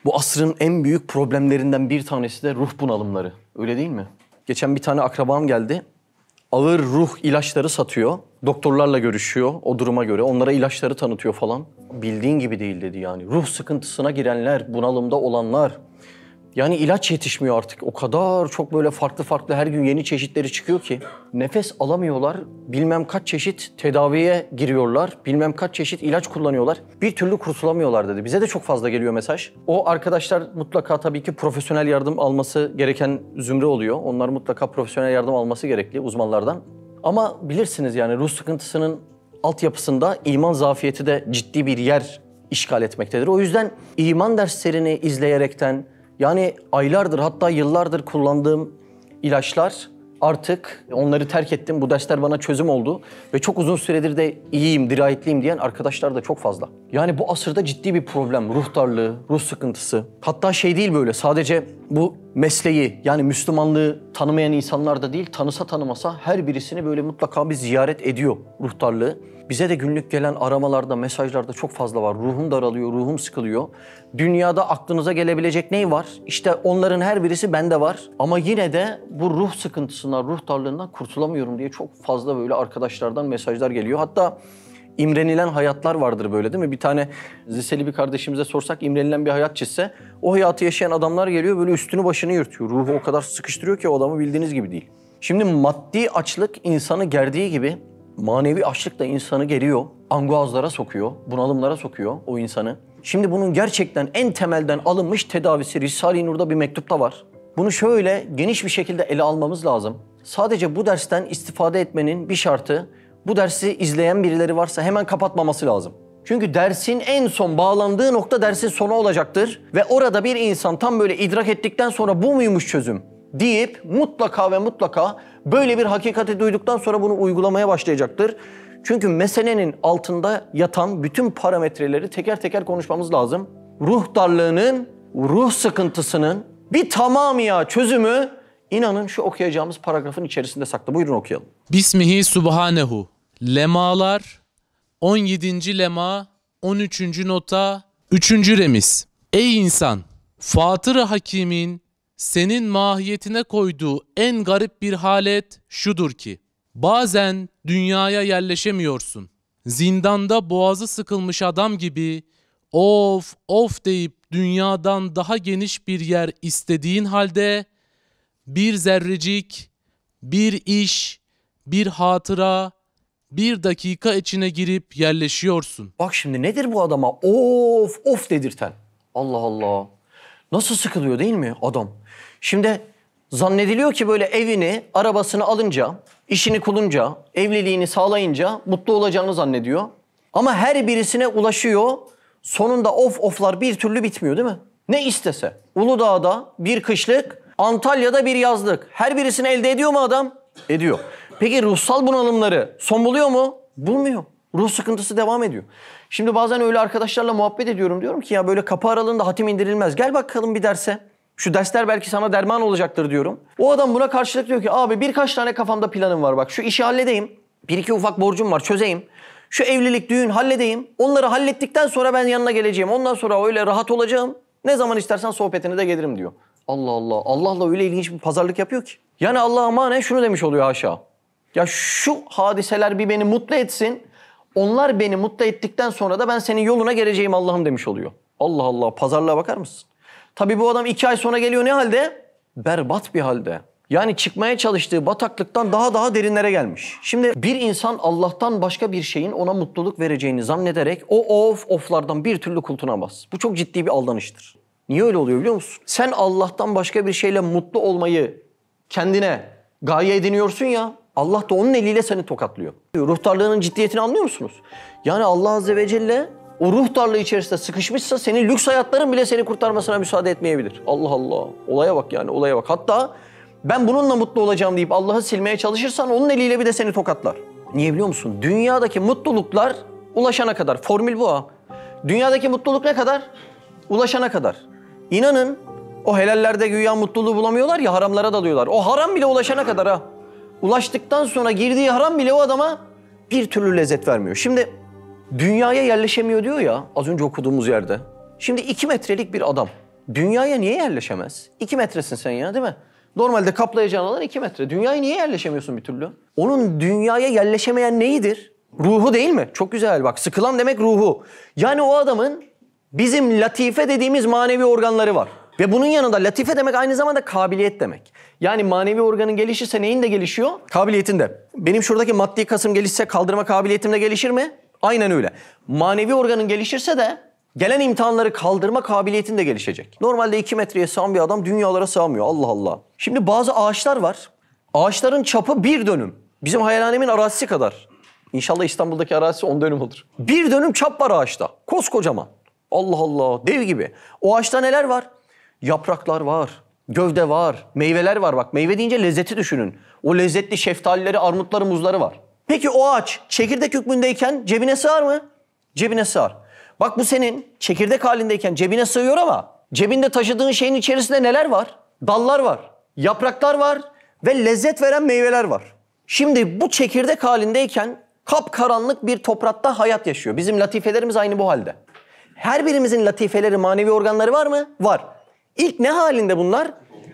Bu asrın en büyük problemlerinden bir tanesi de ruh bunalımları. Öyle değil mi? Geçen bir tane akrabam geldi. Ağır ruh ilaçları satıyor. Doktorlarla görüşüyor o duruma göre. Onlara ilaçları tanıtıyor falan. Bildiğin gibi değil dedi yani. Ruh sıkıntısına girenler, bunalımda olanlar. Yani ilaç yetişmiyor artık. O kadar çok böyle farklı farklı her gün yeni çeşitleri çıkıyor ki. Nefes alamıyorlar. Bilmem kaç çeşit tedaviye giriyorlar. Bilmem kaç çeşit ilaç kullanıyorlar. Bir türlü kurtulamıyorlar dedi. Bize de çok fazla geliyor mesaj. O arkadaşlar mutlaka tabii ki profesyonel yardım alması gereken zümre oluyor. Onlar mutlaka profesyonel yardım alması gerekli uzmanlardan. Ama bilirsiniz yani ruh sıkıntısının altyapısında iman zafiyeti de ciddi bir yer işgal etmektedir. O yüzden iman derslerini izleyerekten, yani aylardır hatta yıllardır kullandığım ilaçlar artık onları terk ettim. Bu dersler bana çözüm oldu ve çok uzun süredir de iyiyim, dirayetliyim diyen arkadaşlar da çok fazla. Yani bu asırda ciddi bir problem. Ruh darlığı, ruh sıkıntısı. Hatta şey değil böyle sadece bu mesleği yani Müslümanlığı tanımayan insanlar da değil, tanısa tanımasa her birisini böyle mutlaka bir ziyaret ediyor ruh darlığı. Bize de günlük gelen aramalarda, mesajlarda çok fazla var. Ruhum daralıyor, ruhum sıkılıyor. Dünyada aklınıza gelebilecek ne var? İşte onların her birisi bende var. Ama yine de bu ruh sıkıntısından, ruh darlığından kurtulamıyorum diye çok fazla böyle arkadaşlardan mesajlar geliyor. Hatta imrenilen hayatlar vardır böyle değil mi? Bir tane liseli bir kardeşimize sorsak imrenilen bir hayat çizse o hayatı yaşayan adamlar geliyor böyle üstünü başını yırtıyor. Ruhu o kadar sıkıştırıyor ki o adamı bildiğiniz gibi değil. Şimdi maddi açlık insanı gerdiği gibi manevi açlık da insanı geriyor, anguazlara sokuyor, bunalımlara sokuyor o insanı. Şimdi bunun gerçekten en temelden alınmış tedavisi Risale-i Nur'da bir mektupta var. Bunu şöyle geniş bir şekilde ele almamız lazım. Sadece bu dersten istifade etmenin bir şartı, bu dersi izleyen birileri varsa hemen kapatmaması lazım. Çünkü dersin en son bağlandığı nokta dersin sonu olacaktır. Ve orada bir insan tam böyle idrak ettikten sonra bu muymuş çözüm deyip mutlaka ve mutlaka böyle bir hakikati duyduktan sonra bunu uygulamaya başlayacaktır. Çünkü meselenin altında yatan bütün parametreleri teker teker konuşmamız lazım. Ruh darlığının, ruh sıkıntısının bir tamamıyla çözümü inanın şu okuyacağımız paragrafın içerisinde saklı. Buyurun okuyalım. Bismihi Subhanehu. Lemalar 17. lema 13. nota 3. remiz. Ey insan! Fatır-ı Hakim'in senin mahiyetine koyduğu en garip bir halet şudur ki, bazen dünyaya yerleşemiyorsun. Zindanda boğazı sıkılmış adam gibi of of deyip dünyadan daha geniş bir yer istediğin halde bir zerrecik, bir iş, bir hatıra, bir dakika içine girip yerleşiyorsun. Bak şimdi nedir bu adama of of dedirten? Allah Allah. Nasıl sıkılıyor değil mi adam? Şimdi zannediliyor ki böyle evini, arabasını alınca, işini kurunca, evliliğini sağlayınca mutlu olacağını zannediyor. Ama her birisine ulaşıyor. Sonunda oflar bir türlü bitmiyor değil mi? Ne istese. Uludağ'da bir kışlık, Antalya'da bir yazlık. Her birisini elde ediyor mu adam? Ediyor. Peki ruhsal bunalımları son buluyor mu? Bulmuyor. Ruh sıkıntısı devam ediyor. Şimdi bazen öyle arkadaşlarla muhabbet ediyorum. Diyorum ki ya böyle kapı aralığında hatim indirilmez. Gel bakalım bir derse. Şu dersler belki sana derman olacaktır diyorum. O adam buna karşılık diyor ki abi birkaç tane kafamda planım var bak. Şu işi halledeyim. Bir iki ufak borcum var çözeyim. Şu evlilik, düğün halledeyim. Onları hallettikten sonra ben yanına geleceğim. Ondan sonra öyle rahat olacağım. Ne zaman istersen sohbetine de gelirim diyor. Allah Allah. Allah'la öyle ilginç bir pazarlık yapıyor ki. Yani Allah'a manen şunu demiş oluyor haşa. Ya şu hadiseler bir beni mutlu etsin. Onlar beni mutlu ettikten sonra da ben senin yoluna geleceğim Allah'ım demiş oluyor. Allah Allah. Pazarlığa bakar mısın? Tabii bu adam 2 ay sonra geliyor ne halde? Berbat bir halde. Yani çıkmaya çalıştığı bataklıktan daha derinlere gelmiş. Şimdi bir insan Allah'tan başka bir şeyin ona mutluluk vereceğini zannederek o oflardan bir türlü kurtulamaz. Bu çok ciddi bir aldanıştır. Niye öyle oluyor biliyor musun? Sen Allah'tan başka bir şeyle mutlu olmayı kendine gaye ediniyorsun ya, Allah da onun eliyle seni tokatlıyor. Ruh darlığının ciddiyetini anlıyor musunuz? Yani Allah Azze ve Celle o ruh darlığı içerisinde sıkışmışsa senin lüks hayatların bile seni kurtarmasına müsaade etmeyebilir. Allah Allah. Olaya bak yani olaya bak. Hatta ben bununla mutlu olacağım deyip Allah'ı silmeye çalışırsan onun eliyle bir de seni tokatlar. Niye biliyor musun? Dünyadaki mutluluklar ulaşana kadar. Formül bu ha. Dünyadaki mutluluk ne kadar? Ulaşana kadar. İnanın o helallerde güya mutluluğu bulamıyorlar ya haramlara dalıyorlar. O haram bile ulaşana kadar ha. Ulaştıktan sonra girdiği haram bile o adama bir türlü lezzet vermiyor. Şimdi dünyaya yerleşemiyor diyor ya az önce okuduğumuz yerde. Şimdi 2 metrelik bir adam. dünyaya niye yerleşemez? 2 metresin sen ya, değil mi? Normalde kaplayacağın alan 2 metre. Dünyaya niye yerleşemiyorsun bir türlü? Onun dünyaya yerleşemeyen neyidir? Ruhu değil mi? Çok güzel bak. Sıkılan demek ruhu. Yani o adamın bizim latife dediğimiz manevi organları var. Ve bunun yanında latife demek aynı zamanda kabiliyet demek. Yani manevi organın gelişirse neyin de gelişiyor? Kabiliyetin de. Benim şuradaki maddi kasım gelişse kaldırma kabiliyetim de gelişir mi? Aynen öyle. Manevi organın gelişirse de gelen imtihanları kaldırma kabiliyetin de gelişecek. Normalde 2 metreye sığan bir adam dünyalara sığamıyor. Allah Allah. Şimdi bazı ağaçlar var. Ağaçların çapı 1 dönüm. Bizim hayalhanemin arazisi kadar. İnşallah İstanbul'daki arazisi 10 dönüm olur. 1 dönüm çap var ağaçta. Koskocaman. Allah Allah. Dev gibi. O ağaçta neler var? Yapraklar var. Gövde var. Meyveler var bak. Meyve deyince lezzeti düşünün. O lezzetli şeftalileri, armutları, muzları var. Peki o ağaç çekirdek hükmündeyken cebine sığar mı? Cebine sığar. Bak bu senin çekirdek halindeyken cebine sığıyor ama cebinde taşıdığın şeyin içerisinde neler var? Dallar var. Yapraklar var. Ve lezzet veren meyveler var. Şimdi bu çekirdek halindeyken kapkaranlık bir toprakta hayat yaşıyor. Bizim latifelerimiz aynı bu halde. Her birimizin latifeleri, manevi organları var mı? Var. İlk ne halinde bunlar?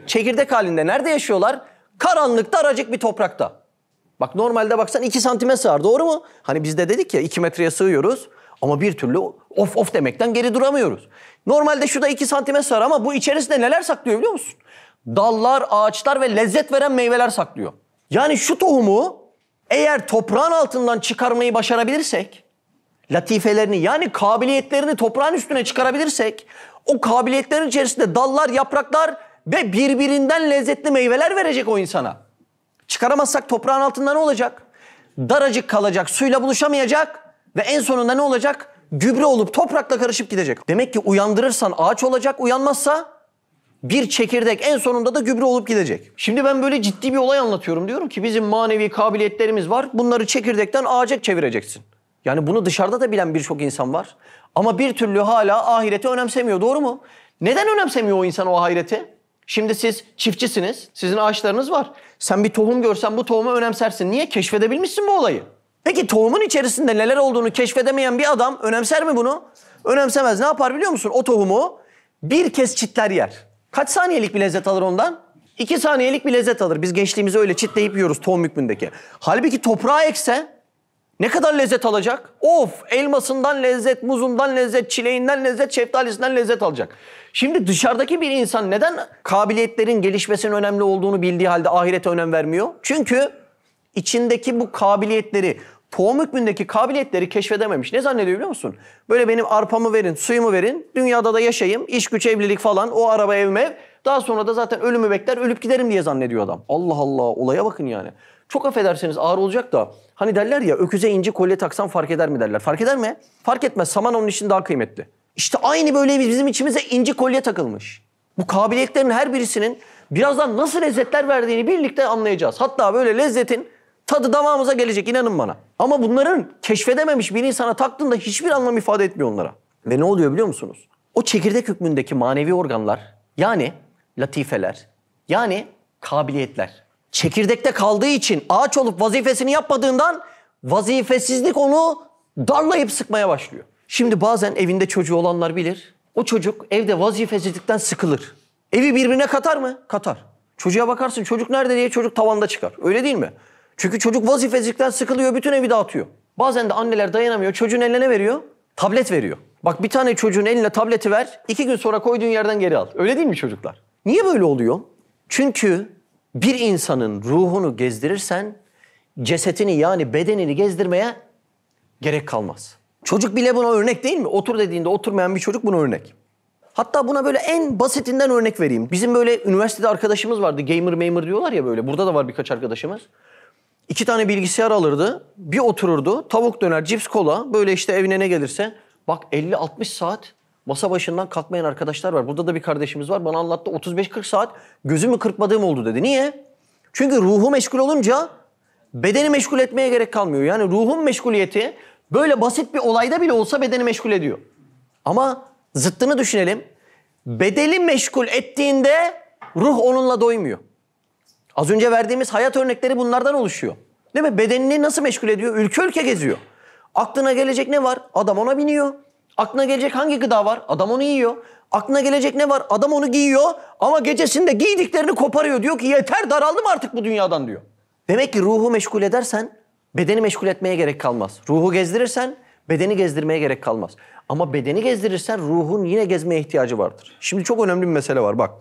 Çekirdek halinde. Nerede yaşıyorlar? Karanlıkta, daracık bir toprakta. Bak normalde baksan 2 santime sığar, doğru mu? Hani biz de dedik ya 2 metreye sığıyoruz ama bir türlü of demekten geri duramıyoruz. Normalde şu da 2 santime sığar ama bu içerisinde neler saklıyor biliyor musun? Dallar, ağaçlar ve lezzet veren meyveler saklıyor. Yani şu tohumu eğer toprağın altından çıkarmayı başarabilirsek, latifelerini yani kabiliyetlerini toprağın üstüne çıkarabilirsek, o kabiliyetlerin içerisinde dallar, yapraklar ve birbirinden lezzetli meyveler verecek o insana. Çıkaramazsak toprağın altında ne olacak? Daracık kalacak, suyla buluşamayacak ve en sonunda ne olacak? Gübre olup toprakla karışıp gidecek. Demek ki uyandırırsan ağaç olacak, uyanmazsa bir çekirdek, en sonunda da gübre olup gidecek. Şimdi ben böyle ciddi bir olay anlatıyorum. Diyorum ki bizim manevi kabiliyetlerimiz var. Bunları çekirdekten ağaca çevireceksin. Yani bunu dışarıda da bilen birçok insan var. Ama bir türlü hala ahireti önemsemiyor. Doğru mu? Neden önemsemiyor o insan o ahireti? Şimdi siz çiftçisiniz. Sizin ağaçlarınız var. Sen bir tohum görsen bu tohumu önemsersin. Niye? Keşfedebilmişsin bu olayı. Peki tohumun içerisinde neler olduğunu keşfedemeyen bir adam önemser mi bunu? Önemsemez. Ne yapar biliyor musun? O tohumu bir kez çitler yer. Kaç saniyelik bir lezzet alır ondan? 2 saniyelik bir lezzet alır. Biz gençliğimizi öyle çitleyip yiyoruz tohum hükmündeki. Halbuki toprağa ekse ne kadar lezzet alacak? Of! Elmasından lezzet, muzundan lezzet, çileğinden lezzet, şeftalisinden lezzet alacak. Şimdi dışarıdaki bir insan neden kabiliyetlerin gelişmesinin önemli olduğunu bildiği halde ahirete önem vermiyor? Çünkü içindeki bu kabiliyetleri, tohum hükmündeki kabiliyetleri keşfedememiş. Ne zannediyor biliyor musun? Böyle benim arpamı verin, suyumu verin, dünyada da yaşayayım, iş güç, evlilik falan, o araba, ev mev. Daha sonra da zaten ölümü bekler, ölüp giderim diye zannediyor adam. Allah Allah, olaya bakın yani. Çok affedersiniz ağır olacak da hani derler ya öküze inci kolye taksan fark eder mi derler. Fark eder mi? Fark etmez. Saman onun için daha kıymetli. İşte aynı böyle bizim içimize inci kolye takılmış. Bu kabiliyetlerin her birisinin birazdan nasıl lezzetler verdiğini birlikte anlayacağız. Hatta böyle lezzetin tadı damağımıza gelecek, inanın bana. Ama bunların keşfedememiş bir insana taktığında hiçbir anlam ifade etmiyor onlara. Ve ne oluyor biliyor musunuz? O çekirdek hükmündeki manevi organlar, yani latifeler, yani kabiliyetler, çekirdekte kaldığı için ağaç olup vazifesini yapmadığından vazifesizlik onu darlayıp sıkmaya başlıyor. Şimdi bazen evinde çocuğu olanlar bilir. O çocuk evde vazifesizlikten sıkılır. Evi birbirine katar mı? Katar. Çocuğa bakarsın çocuk nerede diye çocuk tavanda çıkar. Öyle değil mi? Çünkü çocuk vazifesizlikten sıkılıyor, bütün evi dağıtıyor. Bazen de anneler dayanamıyor, çocuğun eline ne veriyor? Tablet veriyor. Bak bir tane çocuğun eline tableti ver, 2 gün sonra koyduğun yerden geri al. Öyle değil mi çocuklar? Niye böyle oluyor? Çünkü bir insanın ruhunu gezdirirsen cesetini yani bedenini gezdirmeye gerek kalmaz. Çocuk bile buna örnek değil mi? Otur dediğinde oturmayan bir çocuk buna örnek. Hatta buna böyle en basitinden örnek vereyim. Bizim böyle üniversitede arkadaşımız vardı. Gamer diyorlar ya böyle. Burada da var birkaç arkadaşımız. 2 tane bilgisayar alırdı. Bir otururdu. Tavuk döner, cips, kola. Böyle işte evine ne gelirse. Bak 50-60 saat masa başından kalkmayan arkadaşlar var. Burada da bir kardeşimiz var. Bana anlattı 35-40 saat gözümü kırpmadığım oldu dedi. Niye? Çünkü ruhu meşgul olunca bedeni meşgul etmeye gerek kalmıyor. Yani ruhun meşguliyeti böyle basit bir olayda bile olsa bedeni meşgul ediyor. Ama zıttını düşünelim. Bedeni meşgul ettiğinde ruh onunla doymuyor. Az önce verdiğimiz hayat örnekleri bunlardan oluşuyor. Değil mi? Bedenini nasıl meşgul ediyor? Ülke ülke geziyor. Aklına gelecek ne var? Adam ona biniyor. Aklına gelecek hangi gıda var? Adam onu yiyor. Aklına gelecek ne var? Adam onu giyiyor ama gecesinde giydiklerini koparıyor. Diyor ki yeter, daraldım artık bu dünyadan diyor. Demek ki ruhu meşgul edersen bedeni meşgul etmeye gerek kalmaz. Ruhu gezdirirsen bedeni gezdirmeye gerek kalmaz. Ama bedeni gezdirirsen ruhun yine gezmeye ihtiyacı vardır. Şimdi çok önemli bir mesele var bak.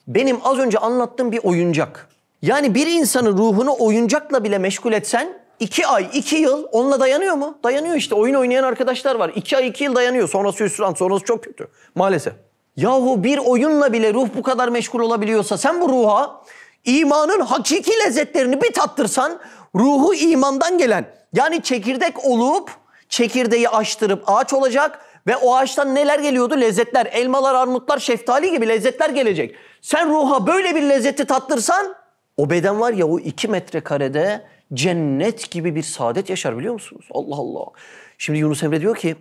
Benim az önce anlattığım bir oyuncak. Yani bir insanın ruhunu oyuncakla bile meşgul etsen 2 ay, 2 yıl onunla dayanıyor mu? Dayanıyor işte. Oyun oynayan arkadaşlar var. 2 ay, 2 yıl dayanıyor. Sonrası hüsran, sonrası çok kötü. Maalesef. Yahu bir oyunla bile ruh bu kadar meşgul olabiliyorsa sen bu ruha imanın hakiki lezzetlerini bir tattırsan, ruhu imandan gelen, yani çekirdek olup çekirdeği açtırıp ağaç olacak ve o ağaçtan neler geliyordu? Lezzetler, elmalar, armutlar, şeftali gibi lezzetler gelecek. Sen ruha böyle bir lezzeti tattırsan o beden var ya, o 2 metrekarede cennet gibi bir saadet yaşar, biliyor musunuz? Allah Allah. Şimdi Yunus Emre diyor ki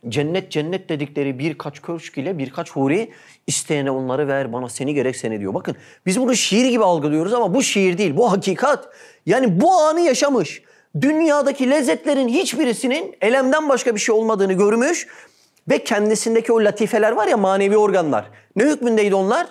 cennet cennet dedikleri birkaç köşk ile birkaç huri, isteyene onları ver, bana seni gerek seni diyor. Bakın biz bunu şiir gibi algılıyoruz ama bu şiir değil, bu hakikat. Yani bu anı yaşamış, dünyadaki lezzetlerin hiçbirisinin elemden başka bir şey olmadığını görmüş ve kendisindeki o latifeler var ya, manevi organlar. Ne hükmündeydi onlar?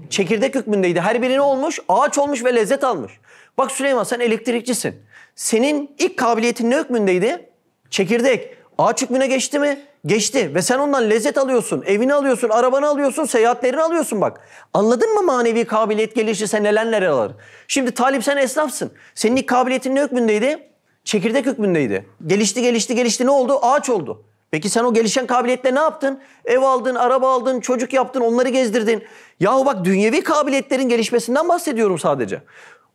Çekirdek hükmündeydi. Her biri ne olmuş? Ağaç olmuş ve lezzet almış. Bak Süleyman, sen elektrikçisin. Senin ilk kabiliyetin ne hükmündeydi? Çekirdek. Ağaç hükmüne geçti mi? Geçti. Ve sen ondan lezzet alıyorsun. Evini alıyorsun, arabanı alıyorsun, seyahatlerini alıyorsun bak. Anladın mı manevi kabiliyet gelişirse neler neler alır? Şimdi Talip, sen esnafsın. Senin ilk kabiliyetin ne hükmündeydi? Çekirdek hükmündeydi. Gelişti, gelişti, gelişti. Ne oldu? Ağaç oldu. Peki sen o gelişen kabiliyetle ne yaptın? Ev aldın, araba aldın, çocuk yaptın, onları gezdirdin. Yahu bak, dünyevi kabiliyetlerin gelişmesinden bahsediyorum sadece.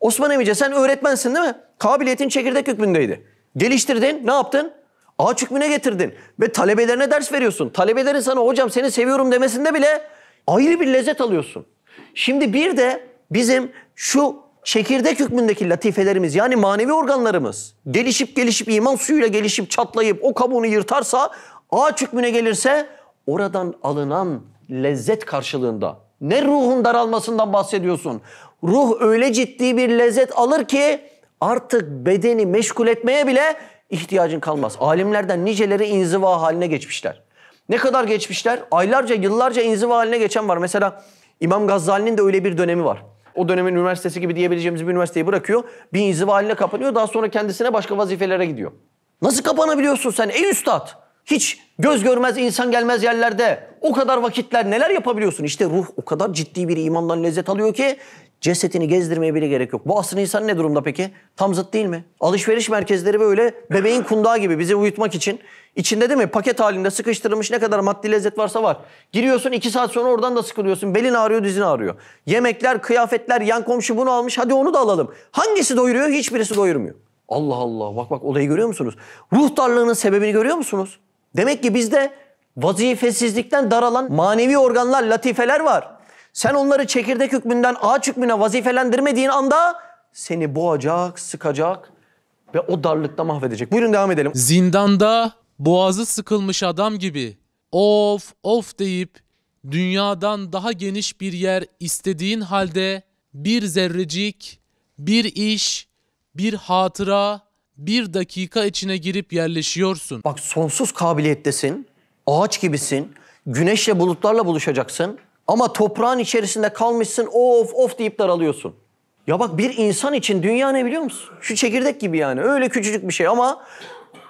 Osman Emice, sen öğretmensin değil mi? Kabiliyetin çekirdek hükmündeydi. Geliştirdin, ne yaptın? Ağaç hükmüne getirdin ve talebelerine ders veriyorsun. Talebelerin sana hocam seni seviyorum demesinde bile ayrı bir lezzet alıyorsun. Şimdi bir de bizim şu çekirdek hükmündeki latifelerimiz, yani manevi organlarımız gelişip iman suyuyla gelişip çatlayıp o kabuğunu yırtarsa, ağaç hükmüne gelirse oradan alınan lezzet karşılığında ne ruhun daralmasından bahsediyorsun? Ruh öyle ciddi bir lezzet alır ki artık bedeni meşgul etmeye bile ihtiyacın kalmaz. Alimlerden niceleri inziva haline geçmişler. Ne kadar geçmişler? Aylarca, yıllarca inziva haline geçen var. Mesela İmam Gazali'nin de öyle bir dönemi var. O dönemin üniversitesi gibi diyebileceğimiz bir üniversiteyi bırakıyor. Bir inziva haline kapanıyor. Daha sonra kendisine başka vazifelere gidiyor. Nasıl kapanabiliyorsun sen ey üstad? Hiç göz görmez, insan gelmez yerlerde o kadar vakitler neler yapabiliyorsun? İşte ruh o kadar ciddi bir imandan lezzet alıyor ki cesetini gezdirmeye bile gerek yok. Bu asrın insanı ne durumda peki? Tam zıt değil mi? Alışveriş merkezleri böyle bebeğin kundağı gibi bizi uyutmak için. İçinde değil mi? Paket halinde sıkıştırılmış ne kadar maddi lezzet varsa var. Giriyorsun 2 saat sonra oradan da sıkılıyorsun. Belin ağrıyor, dizin ağrıyor. Yemekler, kıyafetler, yan komşu bunu almış, hadi onu da alalım. Hangisi doyuruyor? Hiçbirisi doyurmuyor. Allah Allah, bak bak olayı görüyor musunuz? Ruh darlığının sebebini görüyor musunuz? Demek ki bizde vazifesizlikten daralan manevi organlar, latifeler var. Sen onları çekirdek hükmünden ağaç hükmüne vazifelendirmediğin anda seni boğacak, sıkacak ve o darlıkta mahvedecek. Buyurun devam edelim. Zindanda boğazı sıkılmış adam gibi of of deyip dünyadan daha geniş bir yer istediğin halde bir zerrecik, bir iş, bir hatıra, bir dakika içine girip yerleşiyorsun. Bak, sonsuz kabiliyettesin, ağaç gibisin, güneşle bulutlarla buluşacaksın ama toprağın içerisinde kalmışsın, of of deyip daralıyorsun. Ya bak, bir insan için dünya ne biliyor musun? Şu çekirdek gibi yani, öyle küçücük bir şey ama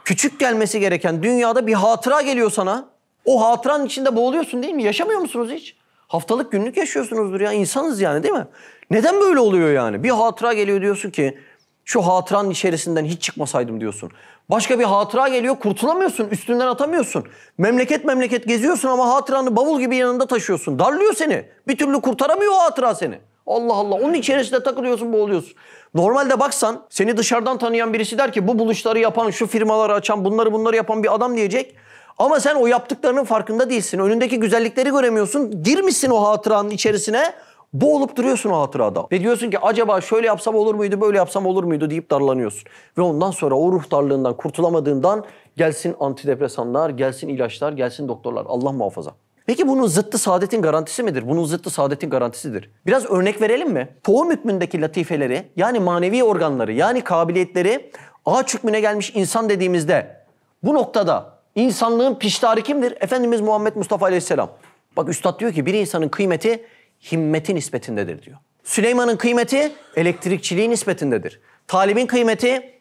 küçük gelmesi gereken dünyada bir hatıra geliyor sana. O hatıranın içinde boğuluyorsun değil mi? Yaşamıyor musunuz hiç? Haftalık günlük yaşıyorsunuzdur ya, insanız yani değil mi? Neden böyle oluyor yani? Bir hatıra geliyor, diyorsun ki şu hatıranın içerisinden hiç çıkmasaydım diyorsun. Başka bir hatıra geliyor, kurtulamıyorsun, üstünden atamıyorsun. Memleket memleket geziyorsun ama hatıranı bavul gibi yanında taşıyorsun. Darlıyor seni. Bir türlü kurtaramıyor o hatıra seni. Allah Allah, onun içerisinde takılıyorsun, boğuluyorsun. Normalde baksan seni dışarıdan tanıyan birisi der ki bu buluşları yapan, şu firmaları açan, bunları yapan bir adam diyecek. Ama sen o yaptıklarının farkında değilsin. Önündeki güzellikleri göremiyorsun. Girmişsin o hatıranın içerisine. Boğulup duruyorsun o hatırada. Ve diyorsun ki acaba şöyle yapsam olur muydu, böyle yapsam olur muydu deyip darlanıyorsun. Ve ondan sonra o ruh darlığından kurtulamadığından gelsin antidepresanlar, gelsin ilaçlar, gelsin doktorlar. Allah muhafaza. Peki bunun zıttı saadetin garantisi midir? Bunun zıttı saadetin garantisidir. Biraz örnek verelim mi? Tohum hükmündeki latifeleri, yani manevi organları, yani kabiliyetleri ağaç hükmüne gelmiş insan dediğimizde bu noktada İnsanlığın piştarı kimdir? Efendimiz Muhammed Mustafa Aleyhisselam. Bak üstad diyor ki bir insanın kıymeti himmeti nispetindedir diyor. Süleyman'ın kıymeti elektrikçiliği nispetindedir. Talib'in kıymeti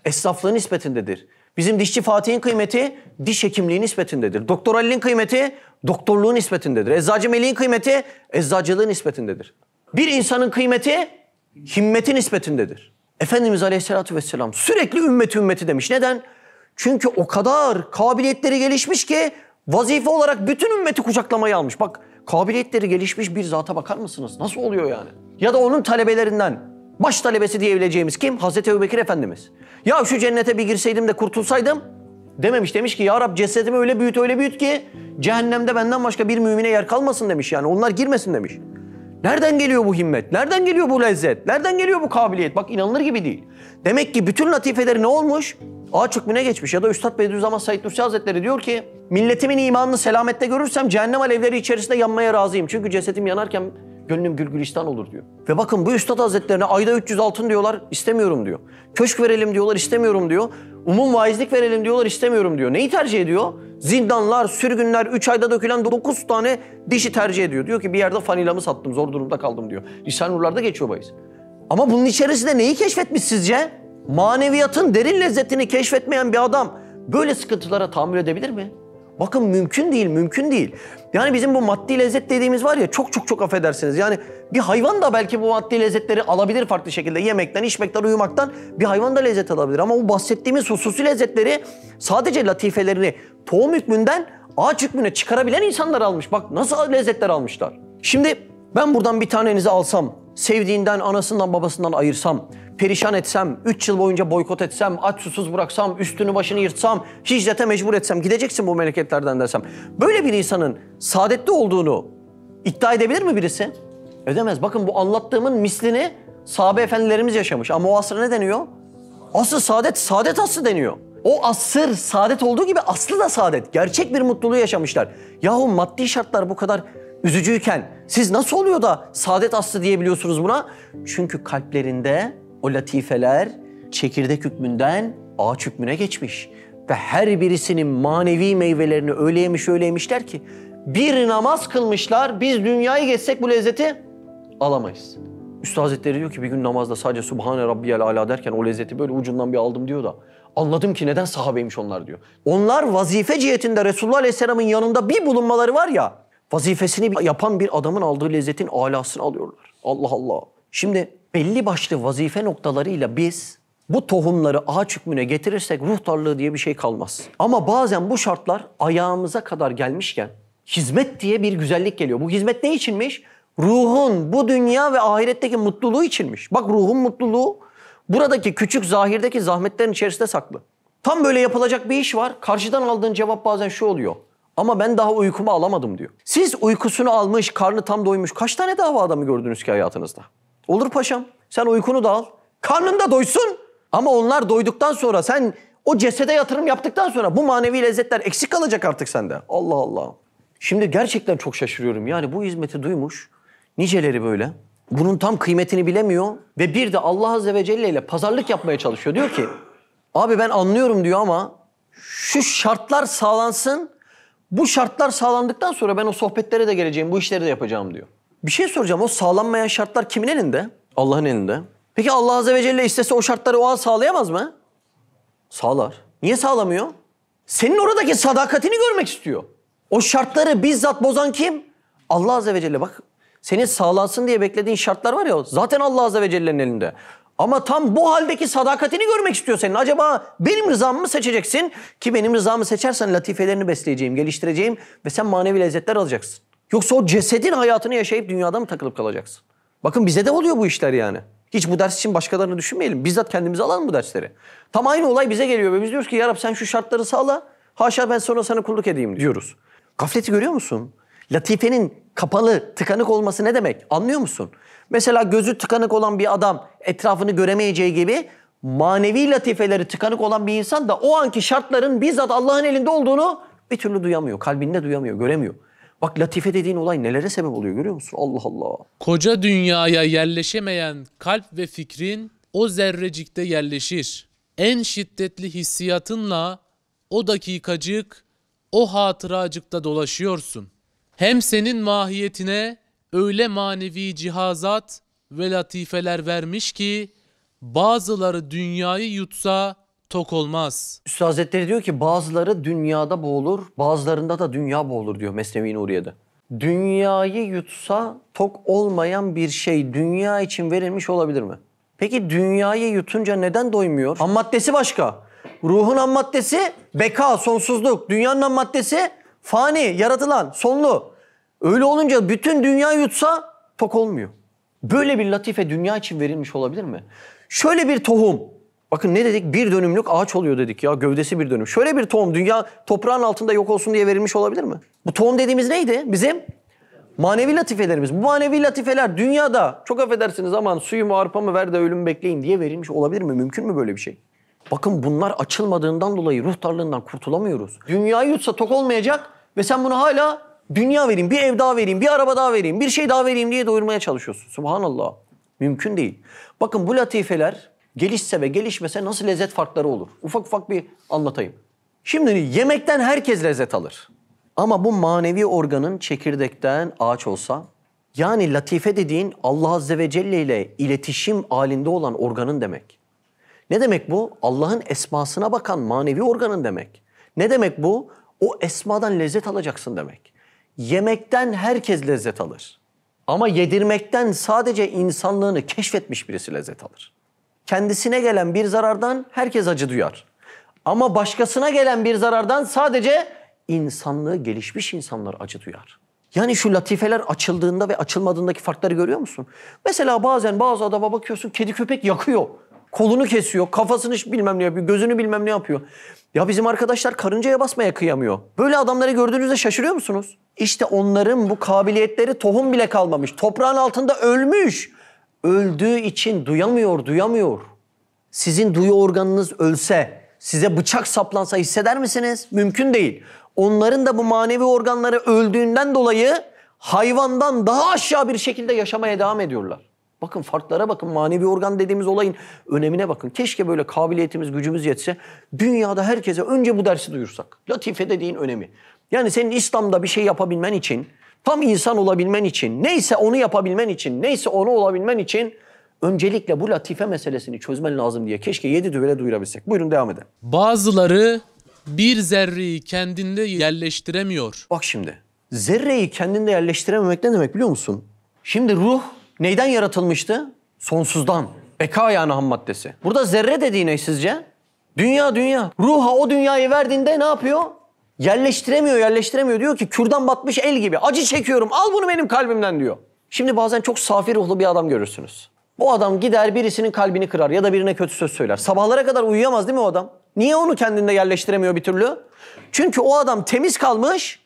esnaflığı nispetindedir. Bizim dişçi Fatih'in kıymeti diş hekimliği nispetindedir. Doktor Ali'nin kıymeti doktorluğu nispetindedir. Eczacı Melih'in kıymeti eczacılığı nispetindedir. Bir insanın kıymeti himmeti nispetindedir. Efendimiz Aleyhisselatü Vesselam sürekli ümmeti demiş. Neden? Çünkü o kadar kabiliyetleri gelişmiş ki vazife olarak bütün ümmeti kucaklamayı almış. Bak kabiliyetleri gelişmiş bir zata bakar mısınız? Nasıl oluyor yani? Ya da onun talebelerinden baş talebesi diyebileceğimiz kim? Hazreti Ebubekir Efendimiz. Ya şu cennete bir girseydim de kurtulsaydım dememiş. Demiş ki ya Rab cesedimi öyle büyüt ki cehennemde benden başka bir mümine yer kalmasın demiş. Yani onlar girmesin demiş. Nereden geliyor bu himmet? Nereden geliyor bu lezzet? Nereden geliyor bu kabiliyet? Bak inanılır gibi değil. Demek ki bütün latifeleri ne olmuş? Ağaç hükmüne geçmiş. Ya da Üstad Bediüzzaman Said Nursi Hazretleri diyor ki milletimin imanını selamette görürsem cehennem alevleri içerisinde yanmaya razıyım. Çünkü cesedim yanarken gönlüm gülgülistan olur diyor. Ve bakın bu Üstad Hazretlerine ayda 300 altın diyorlar, istemiyorum diyor. Köşk verelim diyorlar, istemiyorum diyor. Umum vaizlik verelim diyorlar, istemiyorum diyor. Neyi tercih ediyor? Zindanlar, sürgünler, 3 ayda dökülen 9 tane dişi tercih ediyor. Diyor ki bir yerde fanilamı sattım, zor durumda kaldım diyor. Risale-i Nurlar'da geçiyor bahis. Ama bunun içerisinde neyi keşfetmiş sizce? Maneviyatın derin lezzetini keşfetmeyen bir adam böyle sıkıntılara tahammül edebilir mi? Bakın mümkün değil, mümkün değil. Yani bizim bu maddi lezzet dediğimiz var ya çok affedersiniz. Yani bir hayvan da belki bu maddi lezzetleri alabilir farklı şekilde. Yemekten, içmekten, uyumaktan bir hayvan da lezzet alabilir. Ama bu bahsettiğimiz hususi lezzetleri sadece latifelerini tohum hükmünden ağaç hükmüne çıkarabilen insanlar almış. Bak nasıl lezzetler almışlar. Şimdi ben buradan bir tanenizi alsam, sevdiğinden, anasından, babasından ayırsam, perişan etsem, 3 yıl boyunca boykot etsem, aç susuz bıraksam, üstünü başını yırtsam, hicrete mecbur etsem, gideceksin bu memleketlerden desem. Böyle bir insanın saadetli olduğunu iddia edebilir mi birisi? Edemez. Bakın bu anlattığımın mislini sahabe efendilerimiz yaşamış. Ama o asra ne deniyor? Asr-ı saadet, saadet asrı deniyor. O asır saadet olduğu gibi aslı da saadet. Gerçek bir mutluluğu yaşamışlar. Yahu maddi şartlar bu kadar üzücüyken siz nasıl oluyor da saadet aslı diyebiliyorsunuz buna? Çünkü kalplerinde o latifeler çekirdek hükmünden ağaç hükmüne geçmiş. Ve her birisinin manevi meyvelerini öyle yemişler ki bir namaz kılmışlar, biz dünyayı geçsek bu lezzeti alamayız. Üstad Hazretleri diyor ki bir gün namazda sadece Subhane Rabbiyel Ala derken o lezzeti böyle ucundan bir aldım diyor da anladım ki neden sahabeymiş onlar diyor. Onlar vazife cihetinde Resulullah Aleyhisselam'ın yanında bir bulunmaları var ya, vazifesini yapan bir adamın aldığı lezzetin alasını alıyorlar. Allah Allah. Şimdi belli başlı vazife noktalarıyla biz bu tohumları ağaç hükmüne getirirsek ruhtarlığı diye bir şey kalmaz. Ama bazen bu şartlar ayağımıza kadar gelmişken hizmet diye bir güzellik geliyor. Bu hizmet ne içinmiş? Ruhun bu dünya ve ahiretteki mutluluğu içinmiş. Bak ruhun mutluluğu buradaki küçük zahirdeki zahmetlerin içerisinde saklı. Tam böyle yapılacak bir iş var. Karşıdan aldığın cevap bazen şu oluyor. Ama ben daha uykumu alamadım diyor. Siz uykusunu almış, karnı tam doymuş kaç tane dava adamı gördünüz ki hayatınızda? Olur paşam. Sen uykunu da al. Karnın da doysun. Ama onlar doyduktan sonra sen o cesede yatırım yaptıktan sonra bu manevi lezzetler eksik kalacak artık sende. Allah Allah. Şimdi gerçekten çok şaşırıyorum. Yani bu hizmeti duymuş niceleri böyle. Bunun tam kıymetini bilemiyor ve bir de Allah Azze ve Celle ile pazarlık yapmaya çalışıyor. Diyor ki abi ben anlıyorum diyor ama şu şartlar sağlansın. Bu şartlar sağlandıktan sonra ben o sohbetlere de geleceğim, bu işleri de yapacağım diyor. Bir şey soracağım, o sağlanmayan şartlar kimin elinde? Allah'ın elinde. Peki Allah Azze ve Celle istese o şartları o an sağlayamaz mı? Sağlar. Niye sağlamıyor? Senin oradaki sadakatini görmek istiyor. O şartları bizzat bozan kim? Allah Azze ve Celle. Bak senin sağlansın diye beklediğin şartlar var ya zaten Allah Azze ve Celle'nin elinde. Ama tam bu haldeki sadakatini görmek istiyor senin. Acaba benim rızamı mı seçeceksin? Ki benim rızamı seçersen latifelerini besleyeceğim, geliştireceğim ve sen manevi lezzetler alacaksın. Yoksa o cesedin hayatını yaşayıp dünyada mı takılıp kalacaksın? Bakın bize de oluyor bu işler yani. Hiç bu ders için başkalarını düşünmeyelim. Bizzat kendimize alalım bu dersleri. Tam aynı olay bize geliyor ve biz diyoruz ki ya Rab sen şu şartları sağla. Haşa ben sonra sana kulluk edeyim diyoruz. Gafleti görüyor musun? Latifenin kapalı, tıkanık olması ne demek? Anlıyor musun? Mesela gözü tıkanık olan bir adam etrafını göremeyeceği gibi manevi latifeleri tıkanık olan bir insan da o anki şartların bizzat Allah'ın elinde olduğunu bir türlü duyamıyor. Kalbinde duyamıyor, göremiyor. Bak latife dediğin olay nelere sebep oluyor görüyor musun? Allah Allah. Koca dünyaya yerleşemeyen kalp ve fikrin o zerrecikte yerleşir. En şiddetli hissiyatınla o dakikacık, o hatıracıkta dolaşıyorsun. Hem senin mahiyetine öyle manevi cihazat ve latifeler vermiş ki bazıları dünyayı yutsa tok olmaz. Üstad Hazretleri diyor ki bazıları dünyada boğulur, bazılarında da dünya boğulur diyor Mesnevi Nuriye'de. Dünyayı yutsa tok olmayan bir şey dünya için verilmiş olabilir mi? Peki dünyayı yutunca neden doymuyor? Ham maddesi başka. Ruhun ham maddesi beka, sonsuzluk. Dünyanın ham maddesi fani, yaratılan, sonlu. Öyle olunca bütün dünya yutsa tok olmuyor. Böyle bir latife dünya için verilmiş olabilir mi? Şöyle bir tohum. Bakın ne dedik? Bir dönümlük ağaç oluyor dedik ya. Gövdesi bir dönüm. Şöyle bir tohum dünya toprağın altında yok olsun diye verilmiş olabilir mi? Bu tohum dediğimiz neydi? Bizim manevi latifelerimiz. Bu manevi latifeler dünyada çok affedersiniz aman suyumu arpamı ver de ölümü bekleyin diye verilmiş olabilir mi? Mümkün mü böyle bir şey? Bakın bunlar açılmadığından dolayı ruh darlığından kurtulamıyoruz. Dünyayı yutsa tok olmayacak ve sen bunu hala dünya vereyim, bir ev daha vereyim, bir araba daha vereyim, bir şey daha vereyim diye doyurmaya çalışıyorsun. Subhanallah. Mümkün değil. Bakın bu latifeler gelişse ve gelişmese nasıl lezzet farkları olur? Ufak ufak bir anlatayım. Şimdi yemekten herkes lezzet alır. Ama bu manevi organın çekirdekten ağaç olsa, yani latife dediğin Allah Azze ve Celle ile iletişim halinde olan organın demek. Ne demek bu? Allah'ın esmasına bakan manevi organın demek. Ne demek bu? O esmadan lezzet alacaksın demek. Yemekten herkes lezzet alır. Ama yedirmekten sadece insanlığını keşfetmiş birisi lezzet alır. Kendisine gelen bir zarardan herkes acı duyar. Ama başkasına gelen bir zarardan sadece insanlığı gelişmiş insanlar acı duyar. Yani şu latifeler açıldığında ve açılmadığındaki farkları görüyor musun? Mesela bazen bazı adama bakıyorsun kedi köpek yakıyor. Kolunu kesiyor, kafasını bilmem ne yapıyor, gözünü bilmem ne yapıyor. Ya bizim arkadaşlar karıncaya basmaya kıyamıyor. Böyle adamları gördüğünüzde şaşırıyor musunuz? İşte onların bu kabiliyetleri tohum bile kalmamış. Toprağın altında ölmüş. Öldüğü için duyamıyor. Sizin duyu organınız ölse, size bıçak saplansa hisseder misiniz? Mümkün değil. Onların da bu manevi organları öldüğünden dolayı hayvandan daha aşağı bir şekilde yaşamaya devam ediyorlar. Bakın farklara bakın, manevi organ dediğimiz olayın önemine bakın. Keşke böyle kabiliyetimiz, gücümüz yetse dünyada herkese önce bu dersi duyursak. Latife dediğin önemi. Yani senin İslam'da bir şey yapabilmen için, tam insan olabilmen için, neyse onu yapabilmen için, neyse onu olabilmen için öncelikle bu latife meselesini çözmen lazım diye keşke 7 düvele duyurabilsek. Buyurun devam edelim. Bazıları bir zerreyi kendinde yerleştiremiyor. Bak şimdi zerreyi kendinde yerleştirememek ne demek biliyor musun? Şimdi ruh neyden yaratılmıştı? Sonsuzdan. Beka yani ham maddesi. Burada zerre dediği ne sizce? Dünya. Ruha o dünyayı verdiğinde ne yapıyor? Yerleştiremiyor. Diyor ki kürdan batmış el gibi. Acı çekiyorum, al bunu benim kalbimden diyor. Şimdi bazen çok safi ruhlu bir adam görürsünüz. Bu adam gider birisinin kalbini kırar ya da birine kötü söz söyler. Sabahlara kadar uyuyamaz değil mi o adam? Niye onu kendinde yerleştiremiyor bir türlü? Çünkü o adam temiz kalmış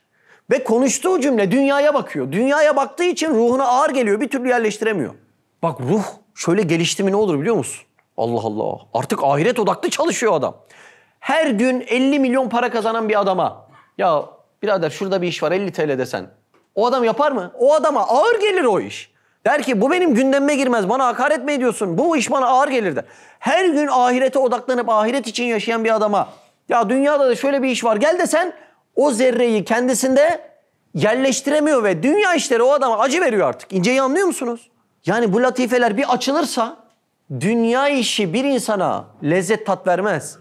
ve konuştuğu cümle dünyaya bakıyor. Dünyaya baktığı için ruhuna ağır geliyor, bir türlü yerleştiremiyor. Bak ruh şöyle gelişti mi ne olur biliyor musun? Allah Allah. Artık ahiret odaklı çalışıyor adam. Her gün 50 milyon para kazanan bir adama ya birader şurada bir iş var 50 TL desen. O adam yapar mı? O adama ağır gelir o iş. Der ki bu benim gündemime girmez. Bana hakaret mi ediyorsun? Bu iş bana ağır gelir der. Her gün ahirete odaklanıp ahiret için yaşayan bir adama ya dünyada da şöyle bir iş var gel desen o zerreyi kendisinde yerleştiremiyor ve dünya işleri o adama acı veriyor artık. İnceyi anlıyor musunuz? Yani bu latifeler bir açılırsa dünya işi bir insana lezzet tat vermez.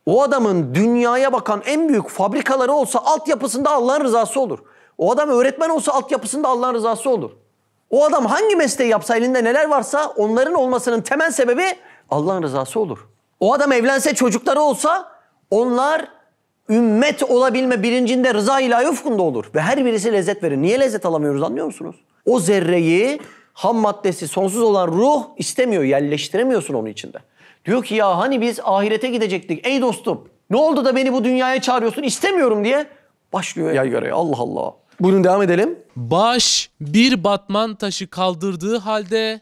O adamın dünyaya bakan en büyük fabrikaları olsa altyapısında Allah'ın rızası olur. O adam öğretmen olsa altyapısında Allah'ın rızası olur. O adam hangi mesleği yapsa elinde neler varsa onların olmasının temel sebebi Allah'ın rızası olur. O adam evlense çocukları olsa onlar ümmet olabilme bilincinde rıza ilahi ufkunda olur. Ve her birisi lezzet verir. Niye lezzet alamıyoruz anlıyor musunuz? O zerreyi ham maddesi sonsuz olan ruh istemiyor. Yerleştiremiyorsun onun içinde. Diyor ki ya hani biz ahirete gidecektik ey dostum. Ne oldu da beni bu dünyaya çağırıyorsun istemiyorum diye başlıyor yaygaraya. Allah Allah. Buyurun devam edelim. Baş bir batman taşı kaldırdığı halde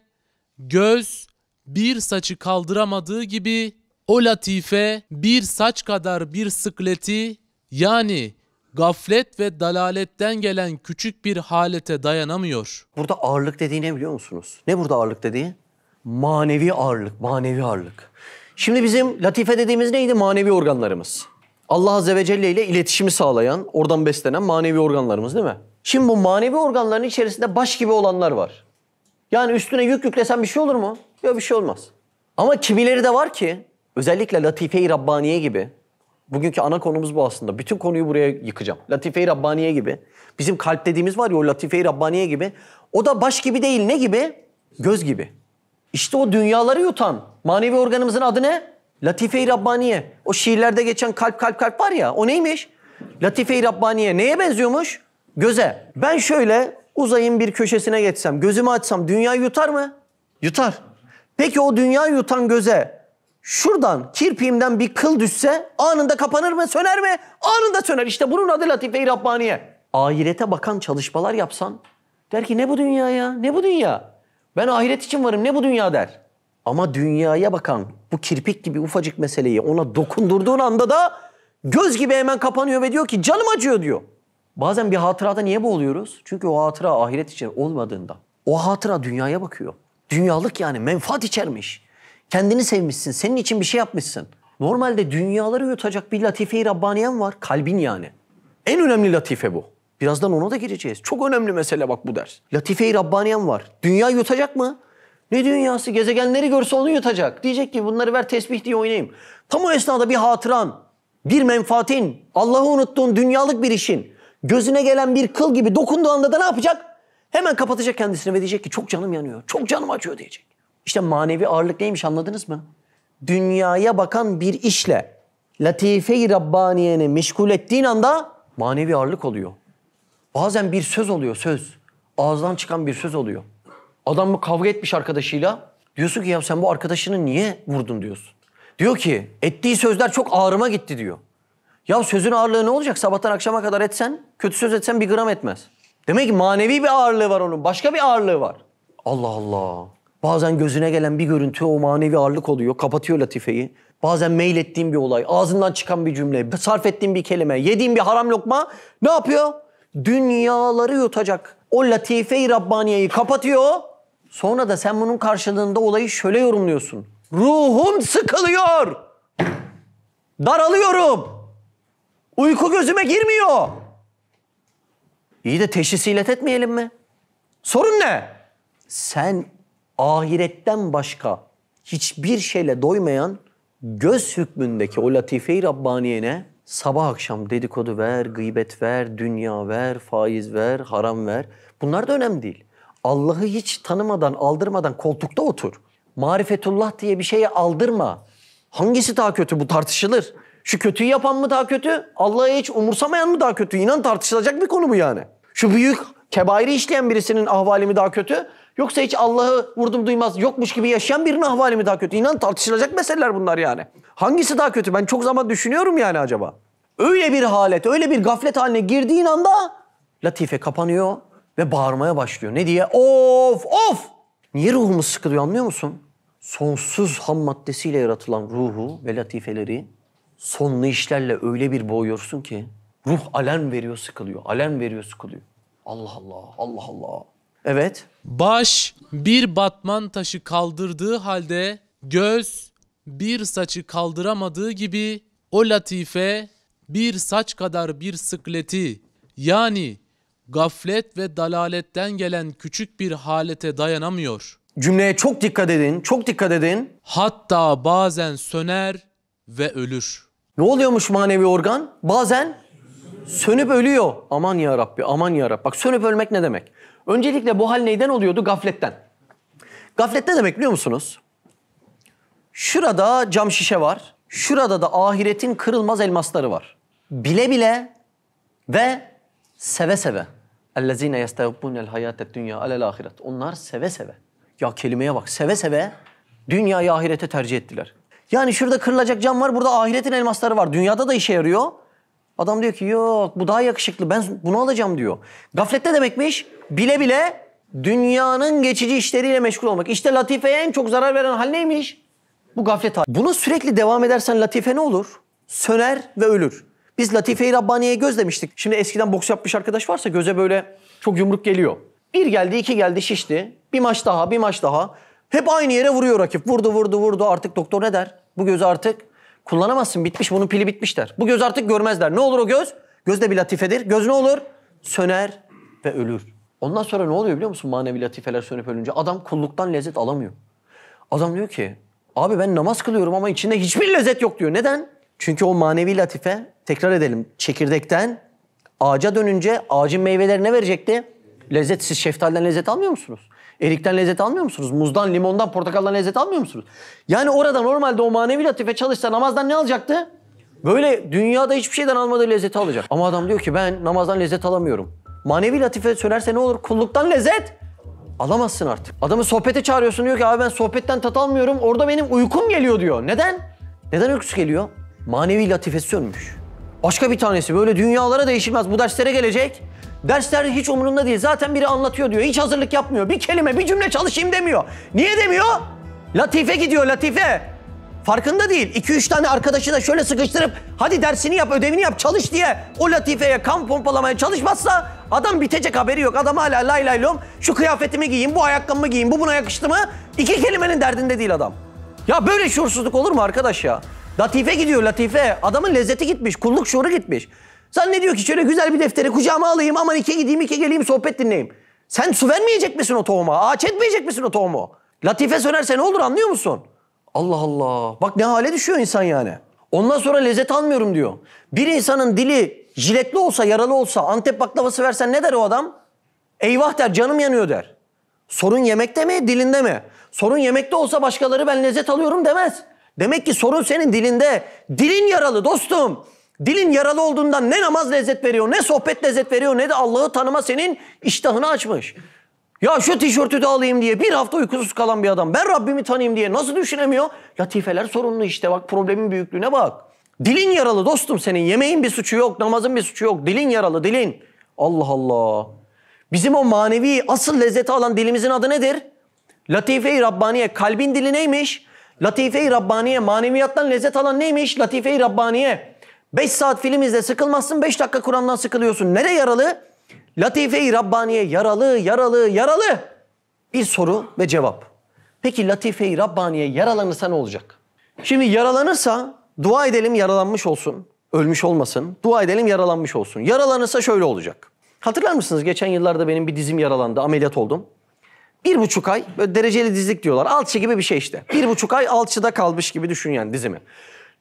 göz bir saçı kaldıramadığı gibi o latife bir saç kadar bir sıkleti yani gaflet ve dalaletten gelen küçük bir halete dayanamıyor. Burada ağırlık dediği ne biliyor musunuz? Ne burada ağırlık dediği? Manevi ağırlık. Şimdi bizim latife dediğimiz neydi? Manevi organlarımız. Allah Azze ve Celle ile iletişimi sağlayan, oradan beslenen manevi organlarımız değil mi? Şimdi bu manevi organların içerisinde baş gibi olanlar var. Yani üstüne yük yüklesen bir şey olur mu? Yok, bir şey olmaz. Ama kimileri de var ki özellikle Latife-i Rabbaniye gibi, bugünkü ana konumuz bu aslında. Bütün konuyu buraya yıkacağım. Latife-i Rabbaniye gibi. Bizim kalp dediğimiz var ya, o Latife-i Rabbaniye gibi. O da baş gibi değil, ne gibi? Göz gibi. İşte o dünyaları yutan manevi organımızın adı ne? Latife-i Rabbaniye. O şiirlerde geçen kalp kalp kalp var ya, o neymiş? Latife-i Rabbaniye. Neye benziyormuş? Göze. Ben şöyle uzayın bir köşesine geçsem, gözümü açsam dünyayı yutar mı? Yutar. Peki o dünyayı yutan göze şuradan kirpiğimden bir kıl düşse anında kapanır mı? Söner mi? Anında söner. İşte bunun adı Latife-i Rabbaniye. Ahirete bakan çalışmalar yapsan der ki ne bu dünya ya? Ne bu dünya? Ben ahiret için varım, ne bu dünya der. Ama dünyaya bakan bu kirpik gibi ufacık meseleyi ona dokundurduğun anda da göz gibi hemen kapanıyor ve diyor ki canım acıyor diyor. Bazen bir hatırada niye boğuluyoruz? Çünkü o hatıra ahiret için olmadığında. O hatıra dünyaya bakıyor. Dünyalık, yani menfaat içermiş. Kendini sevmişsin, senin için bir şey yapmışsın. Normalde dünyaları yutacak bir latife-i Rabbaniyen var, kalbin yani. En önemli latife bu. Birazdan ona da gireceğiz. Çok önemli mesele bak bu ders. Latife-i Rabbaniyen var. Dünya yutacak mı? Ne dünyası? Gezegenleri görse onu yutacak. Diyecek ki bunları ver tesbih diye oynayayım. Tam o esnada bir hatıran, bir menfaatin, Allah'ı unuttuğun dünyalık bir işin, gözüne gelen bir kıl gibi dokunduğu anda da ne yapacak? Hemen kapatacak kendisini ve diyecek ki çok canım yanıyor, çok canım acıyor diyecek. İşte manevi ağırlık neymiş, anladınız mı? Dünyaya bakan bir işle latife-i Rabbaniye'ni meşgul ettiğin anda manevi ağırlık oluyor. Bazen bir söz oluyor, söz. Ağızdan çıkan bir söz oluyor. Adam mı kavga etmiş arkadaşıyla. Diyorsun ki ya sen bu arkadaşını niye vurdun diyorsun. Diyor ki ettiği sözler çok ağrıma gitti diyor. Ya sözün ağırlığı ne olacak? Sabahtan akşama kadar etsen, kötü söz etsen bir gram etmez. Demek ki manevi bir ağırlığı var onun. Başka bir ağırlığı var. Allah Allah. Bazen gözüne gelen bir görüntü o manevi ağırlık oluyor. Kapatıyor latifeyi. Bazen meylettiğin bir olay, ağzından çıkan bir cümle, sarf ettiğin bir kelime, yediğin bir haram lokma ne yapıyor? Dünyaları yutacak. O latife-i Rabbaniye'yi kapatıyor. Sonra da sen bunun karşılığında olayı şöyle yorumluyorsun. Ruhum sıkılıyor. Daralıyorum. Uyku gözüme girmiyor. İyi de teşhisi illet etmeyelim mi? Sorun ne? Sen ahiretten başka hiçbir şeyle doymayan göz hükmündeki o latife-i Rabbaniyene sabah akşam dedikodu ver, gıybet ver, dünya ver, faiz ver, haram ver. Bunlar da önemli değil. Allah'ı hiç tanımadan, aldırmadan koltukta otur. Marifetullah diye bir şeye aldırma. Hangisi daha kötü? Bu tartışılır. Şu kötüyü yapan mı daha kötü? Allah'ı hiç umursamayan mı daha kötü? İnan tartışılacak bir konu bu yani. Şu büyük kebairi işleyen birisinin ahvali mi daha kötü? Yoksa hiç Allah'ı vurdum duymaz yokmuş gibi yaşayan birinin ahvali mi daha kötü? İnan tartışılacak meseleler bunlar yani. Hangisi daha kötü? Ben çok zaman düşünüyorum yani acaba. Öyle bir halet, öyle bir gaflet haline girdiğin anda latife kapanıyor ve bağırmaya başlıyor. Ne diye? Of of! Niye ruhumuz sıkılıyor anlıyor musun? Sonsuz ham maddesiyle yaratılan ruhu ve latifeleri sonlu işlerle öyle bir boğuyorsun ki ruh alarm veriyor sıkılıyor, alarm veriyor sıkılıyor. Allah Allah, Allah Allah. Evet. Baş bir batman taşı kaldırdığı halde göz bir saçı kaldıramadığı gibi o latife bir saç kadar bir sıkleti yani gaflet ve dalaletten gelen küçük bir halete dayanamıyor. Cümleye çok dikkat edin, çok dikkat edin. Hatta bazen söner ve ölür. Ne oluyormuş manevi organ? Bazen sönüp ölüyor. Aman ya Rabbi, aman ya Rabbi. Bak sönüp ölmek ne demek? Öncelikle bu hal neyden oluyordu? Gafletten. Gaflet ne demek biliyor musunuz? Şurada cam şişe var. Şurada da ahiretin kırılmaz elmasları var. Bile bile ve seve seve. اَلَّذ۪ينَ يَسْتَغْبُونَ الْحَيَاةَ الدُّنْيَا عَلَى الْآخِرَةِ. Onlar seve seve. Ya kelimeye bak. Seve seve dünyayı ahirete tercih ettiler. Yani şurada kırılacak cam var. Burada ahiretin elmasları var. Dünyada da işe yarıyor. Adam diyor ki yok bu daha yakışıklı. Ben bunu alacağım diyor. Gaflet ne demekmiş? Bile bile dünyanın geçici işleriyle meşgul olmak. İşte latifeye en çok zarar veren hal neymiş? Bu gaflet hali. Bunu sürekli devam edersen latife ne olur? Söner ve ölür. Biz latife-i Rabbaniye'ye göz demiştik. Şimdi eskiden boks yapmış arkadaş varsa göze böyle çok yumruk geliyor. Bir geldi, iki geldi, şişti. Bir maç daha, bir maç daha. Hep aynı yere vuruyor rakip. Vurdu, vurdu, vurdu. Artık doktor ne der? Bu gözü artık Kullanamazsın, bitmiş, bunun pili bitmiş der. Bu göz artık görmez der. Ne olur o göz? Göz de bir latifedir. Göz ne olur? Söner ve ölür. Ondan sonra ne oluyor biliyor musun manevi latifeler sönüp ölünce? Adam kulluktan lezzet alamıyor. Adam diyor ki abi ben namaz kılıyorum ama içinde hiçbir lezzet yok diyor. Neden? Çünkü o manevi latife, tekrar edelim, çekirdekten ağaca dönünce ağacın meyveleri ne verecekti? Lezzet. Siz şeftaliden lezzet almıyor musunuz? Erikten lezzet almıyor musunuz? Muzdan, limondan, portakaldan lezzet almıyor musunuz? Yani orada normalde o manevi latife çalışsa namazdan ne alacaktı? Böyle dünyada hiçbir şeyden almadığı lezzeti alacak. Ama adam diyor ki ben namazdan lezzet alamıyorum. Manevi latife sönerse ne olur? Kulluktan lezzet alamazsın artık. Adamı sohbete çağırıyorsun, diyor ki abi ben sohbetten tat almıyorum. Orada benim uykum geliyor diyor. Neden? Neden uykusu geliyor? Manevi latifesi sönmüş. Başka bir tanesi böyle dünyalara değişilmez. Bu derslere gelecek. Dersler hiç umurunda değil. Zaten biri anlatıyor diyor. Hiç hazırlık yapmıyor. Bir kelime, bir cümle çalışayım demiyor. Niye demiyor? Latife gidiyor, latife. Farkında değil. 2-3 tane arkadaşı da şöyle sıkıştırıp hadi dersini yap, ödevini yap, çalış diye o latifeye kan pompalamaya çalışmazsa adam bitecek, haberi yok. Adam hala lay lay lom şu kıyafetimi giyeyim, bu ayakkabımı giyeyim, bu buna yakıştı mı? 2 kelimenin derdinde değil adam. Ya böyle şuursuzluk olur mu arkadaş ya? Latife gidiyor, latife. Adamın lezzeti gitmiş, kulluk şuuru gitmiş. Zannediyor ki şöyle güzel bir defteri kucağıma alayım, aman 2 gideyim 2 geleyim sohbet dinleyeyim. Sen su vermeyecek misin o tohuma? Ağaç etmeyecek misin o tohumu? Latife sönerse ne olur anlıyor musun? Allah Allah. Bak ne hale düşüyor insan yani. Ondan sonra lezzet almıyorum diyor. Bir insanın dili jiletli olsa, yaralı olsa, Antep baklavası versen ne der o adam? Eyvah der, canım yanıyor der. Sorun yemekte mi, dilinde mi? Sorun yemekte olsa başkaları ben lezzet alıyorum demez. Demek ki sorun senin dilinde. Dilin yaralı dostum. Dilin yaralı olduğundan ne namaz lezzet veriyor, ne sohbet lezzet veriyor, ne de Allah'ı tanıma senin iştahını açmış. Ya şu tişörtü de alayım diye bir hafta uykusuz kalan bir adam, ben Rabbimi tanıyayım diye nasıl düşünemiyor? Latifeler sorunlu işte, bak problemin büyüklüğüne bak. Dilin yaralı dostum senin, yemeğin bir suçu yok, namazın bir suçu yok. Dilin yaralı, dilin. Allah Allah. Bizim o manevi asıl lezzeti alan dilimizin adı nedir? Latife-i Rabbaniye. Kalbin dili neymiş? Latife-i Rabbaniye. Maneviyattan lezzet alan neymiş? Latife-i Rabbaniye. 5 saat film izle sıkılmazsın, 5 dakika Kur'an'dan sıkılıyorsun. Nereye yaralı? Latife-i Rabbaniye. Yaralı, yaralı, yaralı. Bir soru ve cevap. Peki Latife-i Rabbaniye yaralanırsa ne olacak? Şimdi yaralanırsa dua edelim yaralanmış olsun. Ölmüş olmasın. Dua edelim yaralanmış olsun. Yaralanırsa şöyle olacak. Hatırlar mısınız? Geçen yıllarda benim bir dizim yaralandı. Ameliyat oldum. 1,5 ay böyle dereceli dizlik diyorlar. Alçı gibi bir şey işte. 1,5 ay alçıda kalmış gibi düşün yani dizimi.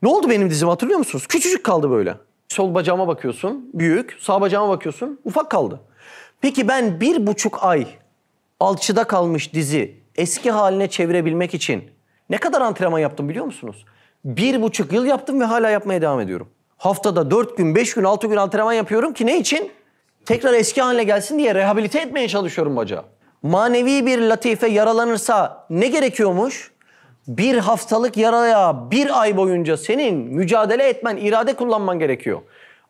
Ne oldu benim dizim hatırlıyor musunuz? Küçücük kaldı böyle. Sol bacağıma bakıyorsun büyük. Sağ bacağıma bakıyorsun ufak kaldı. Peki ben 1,5 ay alçıda kalmış dizi eski haline çevirebilmek için ne kadar antrenman yaptım biliyor musunuz? 1,5 yıl yaptım ve hala yapmaya devam ediyorum. Haftada 4 gün, 5 gün, 6 gün antrenman yapıyorum ki ne için? Tekrar eski haline gelsin diye rehabilite etmeye çalışıyorum bacağı. Manevi bir latife yaralanırsa ne gerekiyormuş? Bir haftalık yaraya 1 ay boyunca senin mücadele etmen, irade kullanman gerekiyor.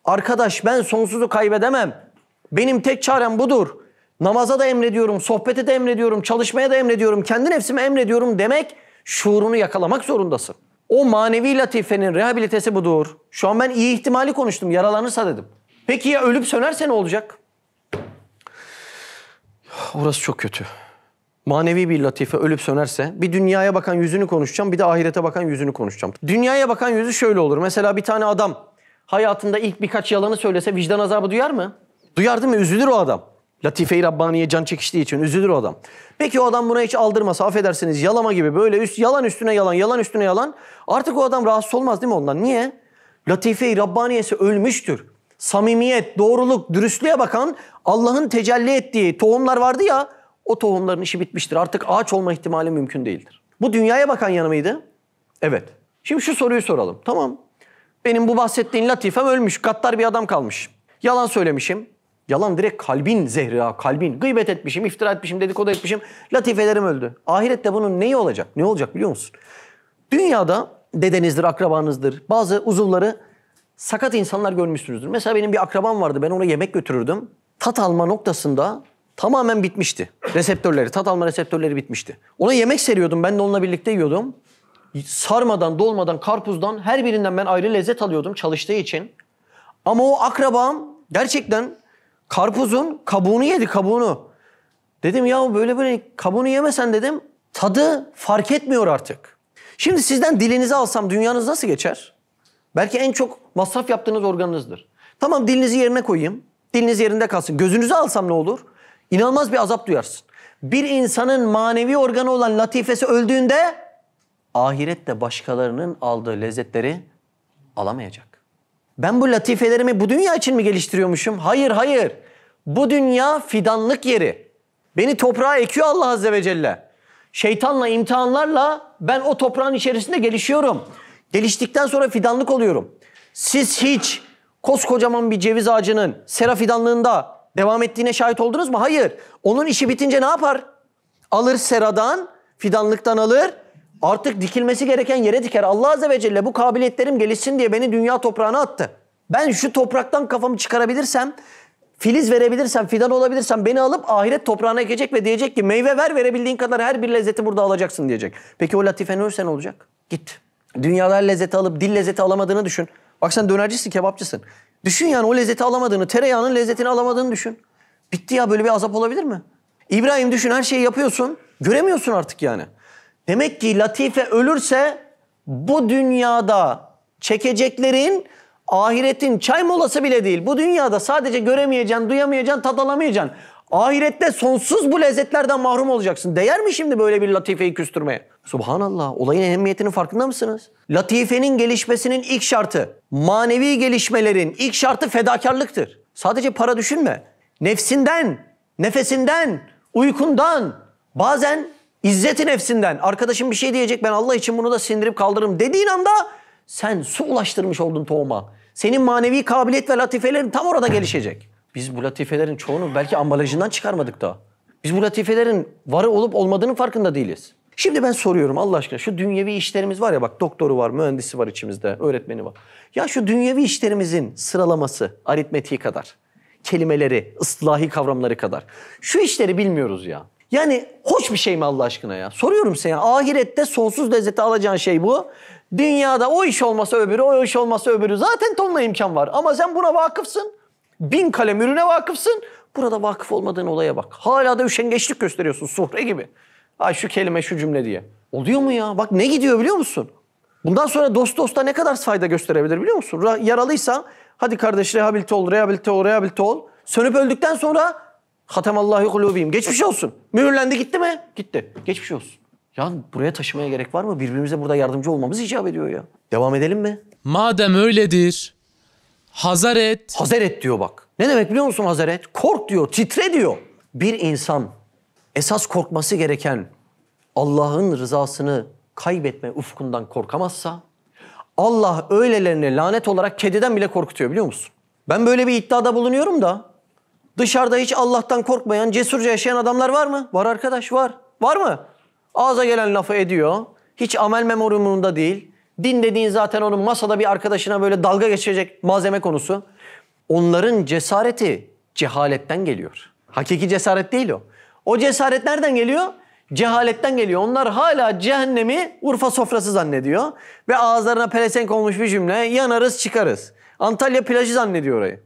Arkadaş ben sonsuzu kaybedemem. Benim tek çarem budur. Namaza da emrediyorum, sohbete de emrediyorum, çalışmaya da emrediyorum, kendi nefsime emrediyorum demek şuurunu yakalamak zorundasın. O manevi latifenin rehabilitesi budur. Şu an ben iyi ihtimali konuştum, yaralanırsa dedim. Peki ya ölüp sönerse ne olacak? Orası çok kötü. Manevi bir latife ölüp sönerse bir dünyaya bakan yüzünü konuşacağım, bir de ahirete bakan yüzünü konuşacağım. Dünyaya bakan yüzü şöyle olur. Mesela bir tane adam hayatında ilk birkaç yalanı söylese vicdan azabı duyar mı? Duyar değil mi? Üzülür o adam. Latife-i Rabbaniye can çekiştiği için üzülür o adam. Peki o adam buna hiç aldırmasa, affedersiniz yalama gibi böyle yalan üstüne yalan, yalan üstüne yalan. Artık o adam rahatsız olmaz değil mi ondan? Niye? Latife-i Rabbaniyesi ölmüştür. Samimiyet, doğruluk, dürüstlüğe bakan Allah'ın tecelli ettiği tohumlar vardı ya, o tohumların işi bitmiştir. Artık ağaç olma ihtimali mümkün değildir. Bu dünyaya bakan yanı mıydı? Evet. Şimdi şu soruyu soralım. Tamam. Benim bu bahsettiğin latifem ölmüş. Gaddar bir adam kalmış. Yalan söylemişim. Yalan direkt kalbin zehri ha, kalbin. Gıybet etmişim, iftira etmişim, dedikodu etmişim. Latifelerim öldü. Ahirette bunun neyi olacak? Ne olacak biliyor musun? Dünyada dedenizdir, akrabanızdır. Bazı uzuvları sakat insanlar görmüşsünüzdür. Mesela benim bir akrabam vardı. Ben ona yemek götürürdüm. Tat alma noktasında tamamen bitmişti. Reseptörleri, tat alma reseptörleri bitmişti. Ona yemek seriyordum. Ben de onunla birlikte yiyordum. Sarmadan, dolmadan, karpuzdan her birinden ben ayrı lezzet alıyordum çalıştığı için. Ama o akrabam gerçekten karpuzun kabuğunu yedi, kabuğunu. Dedim ya böyle kabuğunu yemesen dedim. Tadı fark etmiyor artık. Şimdi sizden dilinizi alsam dünyanız nasıl geçer? Belki en çok masraf yaptığınız organınızdır. Tamam, dilinizi yerine koyayım. Diliniz yerinde kalsın. Gözünüzü alsam ne olur? İnanılmaz bir azap duyarsın. Bir insanın manevi organı olan latifesi öldüğünde ahirette başkalarının aldığı lezzetleri alamayacak. Ben bu latifelerimi bu dünya için mi geliştiriyormuşum? Hayır, hayır. Bu dünya fidanlık yeri. Beni toprağa ekiyor Allah Azze ve Celle. Şeytanla, imtihanlarla ben o toprağın içerisinde gelişiyorum. Geliştikten sonra fidanlık oluyorum. Siz hiç koskocaman bir ceviz ağacının sera fidanlığında devam ettiğine şahit oldunuz mu? Hayır. Onun işi bitince ne yapar? Alır seradan, fidanlıktan alır. Artık dikilmesi gereken yere diker. Allah Azze ve Celle bu kabiliyetlerim gelişsin diye beni dünya toprağına attı. Ben şu topraktan kafamı çıkarabilirsem, filiz verebilirsem, fidan olabilirsem beni alıp ahiret toprağına ekecek ve diyecek ki meyve ver, verebildiğin kadar her bir lezzeti burada alacaksın diyecek. Peki o latifen ölürse ne olacak? Git. Dünyada her lezzeti alıp dil lezzeti alamadığını düşün. Bak sen dönercisin, kebapçısın. Düşün yani o lezzeti alamadığını, tereyağının lezzetini alamadığını düşün. Bitti ya, böyle bir azap olabilir mi? İbrahim düşün, her şeyi yapıyorsun, göremiyorsun artık yani. Demek ki latife ölürse bu dünyada çekeceklerin ahiretin çay molası bile değil. Bu dünyada sadece göremeyeceksin, duyamayacaksın, tat alamayacaksın. Ahirette sonsuz bu lezzetlerden mahrum olacaksın. Değer mi şimdi böyle bir latifeyi küstürmeye? Subhanallah, olayın ehemmiyetinin farkında mısınız? Latifenin gelişmesinin ilk şartı, manevi gelişmelerin ilk şartı fedakarlıktır. Sadece para düşünme. Nefsinden, nefesinden, uykundan, bazen İzzeti nefsinden. Arkadaşım bir şey diyecek, ben Allah için bunu da sindirip kaldırırım dediğin anda sen su ulaştırmış oldun tohuma. Senin manevi kabiliyet ve latifelerin tam orada gelişecek. Biz bu latifelerin çoğunu belki ambalajından çıkarmadık daha. Biz bu latifelerin varı olup olmadığının farkında değiliz. Şimdi ben soruyorum Allah aşkına, şu dünyevi işlerimiz var ya, bak doktoru var, mühendisi var içimizde, öğretmeni var. Ya şu dünyevi işlerimizin sıralaması, aritmetiği kadar, kelimeleri, ıslahi kavramları kadar. Şu işleri bilmiyoruz ya. Yani hoş bir şey mi Allah aşkına ya? Soruyorum sana. Ahirette sonsuz lezzeti alacağın şey bu. Dünyada o iş olmasa öbürü, o iş olmasa öbürü. Zaten tonla imkan var. Ama sen buna vakıfsın. 1000 kalem ürüne vakıfsın. Burada vakıf olmadığın olaya bak. Hala da üşengeçlik gösteriyorsun suhre gibi. Ay şu kelime, şu cümle diye. Oluyor mu ya? Bak ne gidiyor biliyor musun? Bundan sonra dost dosta ne kadar fayda gösterebilir biliyor musun? Yaralıysa hadi kardeş rehabilite ol, rehabilite ol, rehabilite ol. Sönüp öldükten sonra Hatemallahu kulubihim. Geçmiş olsun. Mühürlendi gitti mi? Gitti. Geçmiş olsun. Ya buraya taşımaya gerek var mı? Birbirimize burada yardımcı olmamız icap ediyor ya. Devam edelim mi? Madem öyledir, hazar et. Hazar et diyor bak. Ne demek biliyor musun hazar et? Kork diyor, titre diyor. Bir insan esas korkması gereken Allah'ın rızasını kaybetme ufkundan korkamazsa Allah öylelerine lanet olarak kediden bile korkutuyor biliyor musun? Ben böyle bir iddiada bulunuyorum da dışarıda hiç Allah'tan korkmayan, cesurca yaşayan adamlar var mı? Var arkadaş, var. Var mı? Ağza gelen lafı ediyor. Hiç amel memorumunda değil. Din dediğin zaten onun masada bir arkadaşına böyle dalga geçecek malzeme konusu. Onların cesareti cehaletten geliyor. Hakiki cesaret değil o. O cesaret nereden geliyor? Cehaletten geliyor. Onlar hala cehennemi Urfa sofrası zannediyor. Ve ağızlarına pelesenk olmuş bir cümle, yanarız çıkarız. Antalya plajı zannediyor orayı.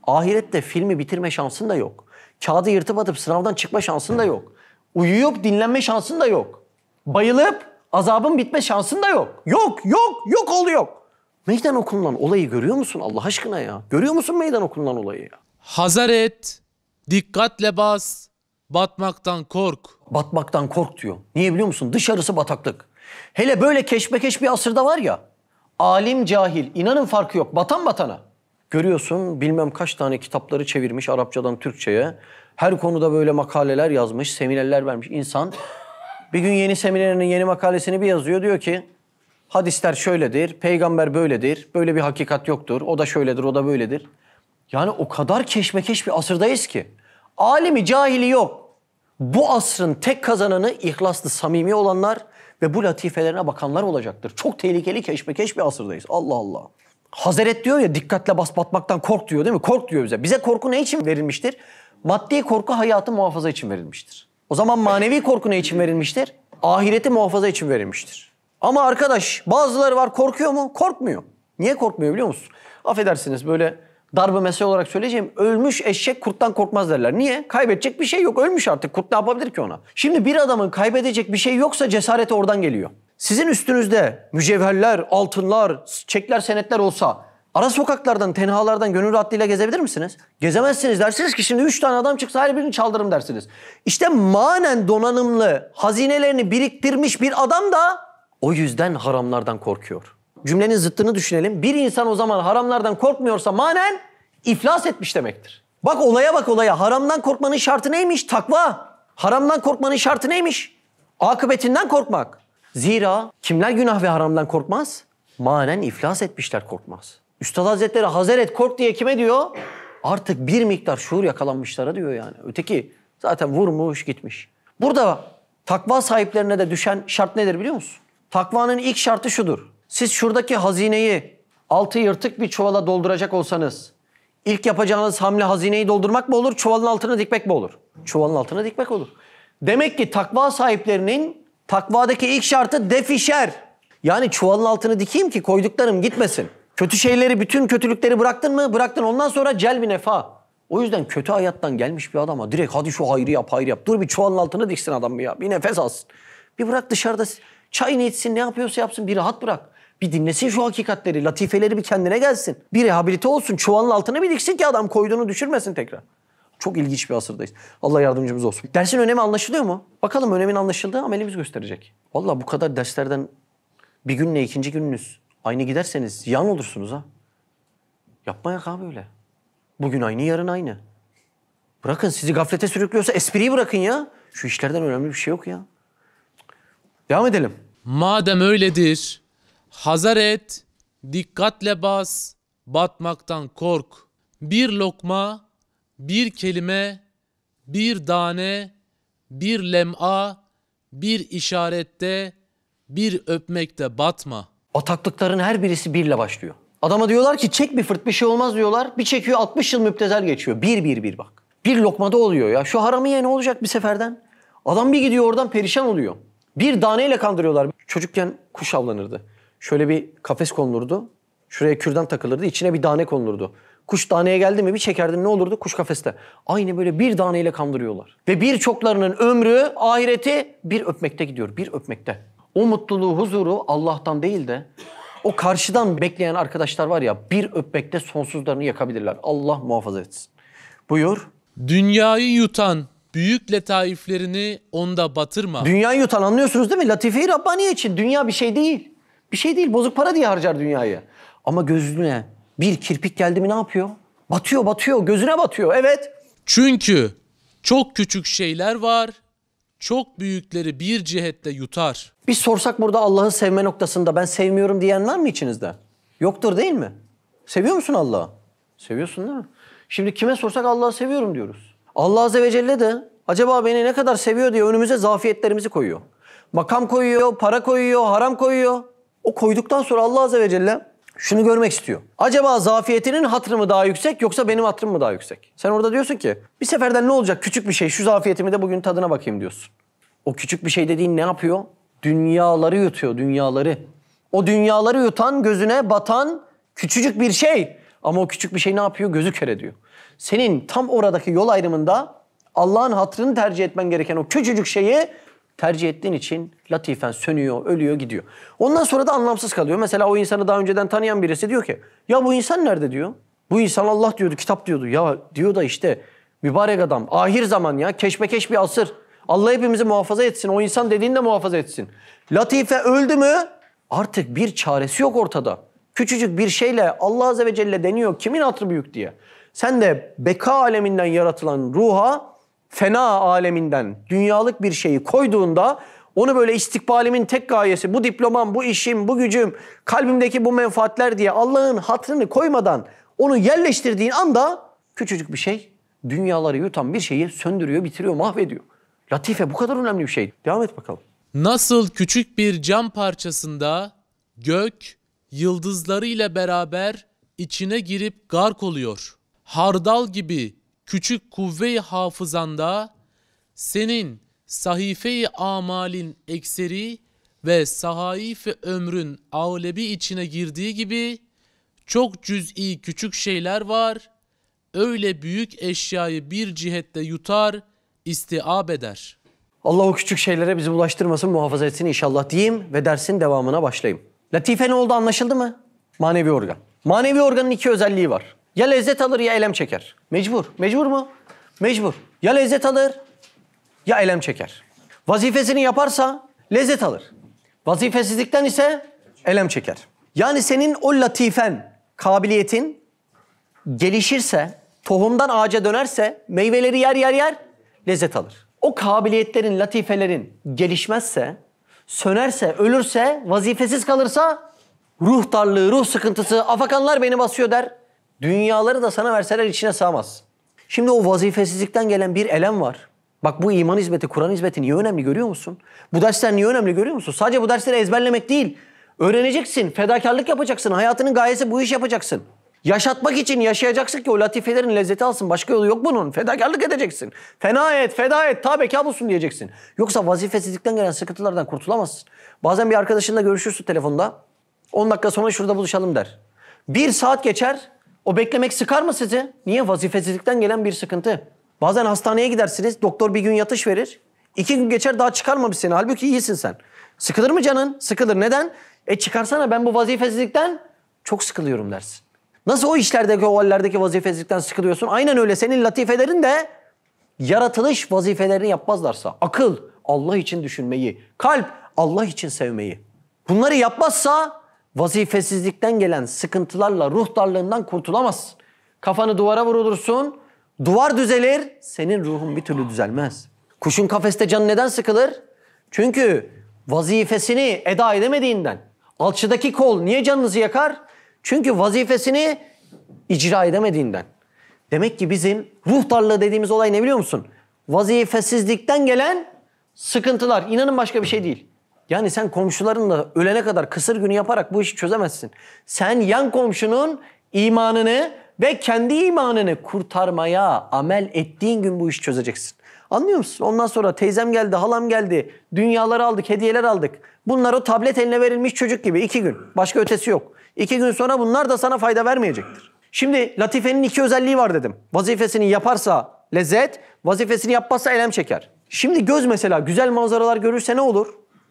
Ahirette filmi bitirme şansın da yok. Kağıdı yırtıp atıp sınavdan çıkma şansın da yok. Uyuyup dinlenme şansın da yok. Bayılıp azabın bitme şansın da yok. Yok, yok, yok ol yok. Meydan okunulan olayı görüyor musun Allah aşkına ya? Görüyor musun meydan okunulan olayı ya? Hazar et, dikkatle bas, batmaktan kork. Batmaktan kork diyor. Niye biliyor musun? Dışarısı bataklık. Hele böyle keşmekeş bir asırda var ya, alim cahil, inanın farkı yok. Batan batana. Görüyorsun bilmem kaç tane kitapları çevirmiş Arapçadan Türkçe'ye. Her konuda böyle makaleler yazmış, seminerler vermiş insan. Bir gün yeni seminerinin yeni makalesini bir yazıyor. Diyor ki hadisler şöyledir, peygamber böyledir, böyle bir hakikat yoktur. O da şöyledir, o da böyledir. Yani o kadar keşmekeş bir asırdayız ki. Alimi cahili yok. Bu asrın tek kazananı ihlaslı, samimi olanlar ve bu latifelerine bakanlar olacaktır. Çok tehlikeli keşmekeş bir asırdayız. Allah Allah. Hazret diyor ya, dikkatle bas batmaktan kork diyor değil mi? Kork diyor bize. Bize korku ne için verilmiştir? Maddi korku hayatı muhafaza için verilmiştir. O zaman manevi korku ne için verilmiştir? Ahireti muhafaza için verilmiştir. Ama arkadaş bazıları var, korkuyor mu? Korkmuyor. Niye korkmuyor biliyor musun? Affedersiniz böyle darbe mesele olarak söyleyeceğim. Ölmüş eşek kurttan korkmaz derler. Niye? Kaybedecek bir şey yok. Ölmüş artık. Kurt ne yapabilir ki ona? Şimdi bir adamın kaybedecek bir şey yoksa cesareti oradan geliyor. Sizin üstünüzde mücevherler, altınlar, çekler, senetler olsa ara sokaklardan, tenhalardan gönül rahatlığıyla gezebilir misiniz? Gezemezsiniz. Dersiniz ki şimdi 3 tane adam çıksa her birini çaldırırım dersiniz. İşte manen donanımlı, hazinelerini biriktirmiş bir adam da o yüzden haramlardan korkuyor. Cümlenin zıttını düşünelim. Bir insan o zaman haramlardan korkmuyorsa manen iflas etmiş demektir. Bak olaya bak olaya. Haramdan korkmanın şartı neymiş? Takva. Haramdan korkmanın şartı neymiş? Akıbetinden korkmak. Zira kimler günah ve haramdan korkmaz? Manen iflas etmişler korkmaz. Üstad Hazretleri Hazret kork diye kime diyor? Artık bir miktar şuur yakalanmışlara diyor yani. Öteki zaten vurmuş gitmiş. Burada takva sahiplerine de düşen şart nedir biliyor musun? Takvanın ilk şartı şudur. Siz şuradaki hazineyi altı yırtık bir çuvala dolduracak olsanız ilk yapacağınız hamle hazineyi doldurmak mı olur, çuvalın altına dikmek mi olur? Çuvalın altına dikmek olur. Demek ki takva sahiplerinin takvadaki ilk şartı defişer. Yani çuvalın altını dikeyim ki koyduklarım gitmesin. Kötü şeyleri, bütün kötülükleri bıraktın mı? Bıraktın. Ondan sonra celbi nefa. O yüzden kötü hayattan gelmiş bir adama direkt hadi şu hayrı yap, hayır yap. Dur bir çuvalın altını diksin adam bir ya. Bir nefes alsın. Bir bırak dışarıda çayını içsin, ne yapıyorsa yapsın. Bir rahat bırak. Bir dinlesin şu hakikatleri, latifeleri bir kendine gelsin. Bir rehabilite olsun. Çuvalın altına bir diksin ki adam koyduğunu düşürmesin tekrar. Çok ilginç bir asırdayız. Allah yardımcımız olsun. Dersin önemi anlaşılıyor mu? Bakalım önemin anlaşıldığı amelimiz gösterecek. Vallahi bu kadar derslerden bir günle ikinci gününüz aynı giderseniz yan olursunuz ha. Yapmayak abi öyle. Bugün aynı, yarın aynı. Bırakın sizi gaflete sürüklüyorsa espriyi bırakın ya. Şu işlerden önemli bir şey yok ya. Devam edelim. Madem öyledir, hazar et, dikkatle bas, batmaktan kork. Bir lokma, bir kelime, bir tane, bir lem'a, bir işarette, bir öpmekte batma. Bataklıkların her birisi birle başlıyor. Adama diyorlar ki çek bir fırt bir şey olmaz diyorlar. Bir çekiyor 60 yıl müptezel geçiyor. Bir bak. Bir lokmada oluyor ya. Şu haramı ye ne olacak bir seferden? Adam bir gidiyor oradan perişan oluyor. Bir daneyle kandırıyorlar. Çocukken kuş avlanırdı. Şöyle bir kafes konulurdu. Şuraya kürdan takılırdı. İçine bir tane konulurdu. Kuş taneye geldi mi bir çekerdin ne olurdu? Kuş kafeste. Aynı böyle bir taneyle kandırıyorlar. Ve birçoklarının ömrü, ahireti bir öpmekte gidiyor. Bir öpmekte. O mutluluğu, huzuru Allah'tan değil de o karşıdan bekleyen arkadaşlar var ya bir öpmekte sonsuzlarını yakabilirler. Allah muhafaza etsin. Buyur. Dünyayı yutan büyük letaiflerini onda batırma. Dünyayı yutan anlıyorsunuz değil mi? Latife-i Rabbaniye için dünya bir şey değil. Bir şey değil. Bozuk para diye harcar dünyayı. Ama gözüne bir kirpik geldi mi ne yapıyor? Batıyor. Gözüne batıyor. Evet. Çünkü çok küçük şeyler var, çok büyükleri bir cihette yutar. Biz sorsak burada Allah'ı sevme noktasında ben sevmiyorum diyen var mı içinizde? Yoktur değil mi? Seviyor musun Allah'ı? Seviyorsun değil mi? Şimdi kime sorsak Allah'ı seviyorum diyoruz. Allah Azze ve Celle de acaba beni ne kadar seviyor diye önümüze zafiyetlerimizi koyuyor. Makam koyuyor, para koyuyor, haram koyuyor. O koyduktan sonra Allah Azze ve Celle şunu görmek istiyor. Acaba zafiyetinin hatırı mı daha yüksek yoksa benim hatırım mı daha yüksek? Sen orada diyorsun ki bir seferden ne olacak küçük bir şey şu zafiyetimi de bugün tadına bakayım diyorsun. O küçük bir şey dediğin ne yapıyor? Dünyaları yutuyor, dünyaları. O dünyaları yutan, gözüne batan küçücük bir şey. Ama o küçük bir şey ne yapıyor? Gözü kör ediyor. Senin tam oradaki yol ayrımında Allah'ın hatırını tercih etmen gereken o küçücük şeyi tercih ettiğin için latifen sönüyor, ölüyor, gidiyor. Ondan sonra da anlamsız kalıyor. Mesela o insanı daha önceden tanıyan birisi diyor ki ya bu insan nerede diyor. Bu insan Allah diyordu, kitap diyordu. Ya diyor da işte mübarek adam. Ahir zaman ya, keşmekeş bir asır. Allah hepimizi muhafaza etsin. O insan dediğini de muhafaza etsin. Latife öldü mü artık bir çaresi yok ortada. Küçücük bir şeyle Allah Azze ve Celle deniyor. Kimin hatırı büyük diye. Sen de beka aleminden yaratılan ruha fena aleminden dünyalık bir şeyi koyduğunda onu böyle istikbalimin tek gayesi bu diplomam, bu işim, bu gücüm, kalbimdeki bu menfaatler diye Allah'ın hatırını koymadan onu yerleştirdiğin anda küçücük bir şey dünyaları yutan bir şeyi söndürüyor, bitiriyor, mahvediyor. Latife bu kadar önemli bir şey. Devam et bakalım. Nasıl küçük bir cam parçasında gök yıldızlarıyla beraber içine girip gark oluyor. Hardal gibi küçük kuvve-i hafızanda senin sahife-i amalin ekseri ve sahaif-i ömrün avlebi içine girdiği gibi çok cüz'i küçük şeyler var. Öyle büyük eşyayı bir cihette yutar, istiab eder. Allah o küçük şeylere bizi bulaştırmasın, muhafaza etsin inşallah diyeyim ve dersin devamına başlayayım. Latife ne oldu anlaşıldı mı? Manevi organ. Manevi organın iki özelliği var. Ya lezzet alır ya elem çeker. Mecbur. Mecbur mu? Mecbur. Ya lezzet alır ya elem çeker. Vazifesini yaparsa lezzet alır. Vazifesizlikten ise elem çeker. Yani senin o latifen, kabiliyetin gelişirse, tohumdan ağaca dönerse, meyveleri yer, lezzet alır. O kabiliyetlerin, latifelerin gelişmezse, sönerse, ölürse, vazifesiz kalırsa ruh darlığı, ruh sıkıntısı, afakanlar beni basıyor der. Dünyaları da sana verseler içine sığamaz. Şimdi o vazifesizlikten gelen bir elem var. Bak bu iman hizmeti, Kur'an hizmeti niye önemli görüyor musun? Bu dersler niye önemli görüyor musun? Sadece bu dersleri ezberlemek değil. Öğreneceksin, fedakarlık yapacaksın. Hayatının gayesi bu iş yapacaksın. Yaşatmak için yaşayacaksın ki o latifelerin lezzeti alsın. Başka yolu yok bunun. Fedakarlık edeceksin. Feda et, ta beka bulsun diyeceksin. Yoksa vazifesizlikten gelen sıkıntılardan kurtulamazsın. Bazen bir arkadaşınla görüşürsün telefonda. 10 dakika sonra şurada buluşalım der. 1 saat geçer. O beklemek sıkar mı sizi? Niye? Vazifesizlikten gelen bir sıkıntı. Bazen hastaneye gidersiniz. Doktor bir gün yatış verir. 2 gün geçer daha çıkarmamış seni. Halbuki iyisin sen. Sıkılır mı canın? Sıkılır. Neden? Çıkarsana ben bu vazifesizlikten çok sıkılıyorum dersin. Nasıl o işlerdeki, o hallerdeki vazifesizlikten sıkılıyorsun? Aynen öyle. Senin latifelerin de yaratılış vazifelerini yapmazlarsa. Akıl, Allah için düşünmeyi. Kalp, Allah için sevmeyi. Bunları yapmazsa vazifesizlikten gelen sıkıntılarla, ruh darlığından kurtulamazsın. Kafanı duvara vurulursun, duvar düzelir, senin ruhun bir türlü düzelmez. Kuşun kafeste canı neden sıkılır? Çünkü vazifesini eda edemediğinden. Alçıdaki kol niye canınızı yakar? Çünkü vazifesini icra edemediğinden. Demek ki bizim ruh darlığı dediğimiz olay ne biliyor musun? Vazifesizlikten gelen sıkıntılar. İnanın başka bir şey değil. Yani sen komşularınla ölene kadar kısır günü yaparak bu işi çözemezsin. Sen yan komşunun imanını ve kendi imanını kurtarmaya amel ettiğin gün bu işi çözeceksin. Anlıyor musun? Ondan sonra teyzem geldi, halam geldi, dünyaları aldık, hediyeler aldık. Bunlar o tablet eline verilmiş çocuk gibi 2 gün. Başka ötesi yok. 2 gün sonra bunlar da sana fayda vermeyecektir. Şimdi latifenin 2 özelliği var dedim. Vazifesini yaparsa lezzet, vazifesini yapmazsa elem çeker. Şimdi göz mesela güzel manzaralar görürse ne olur?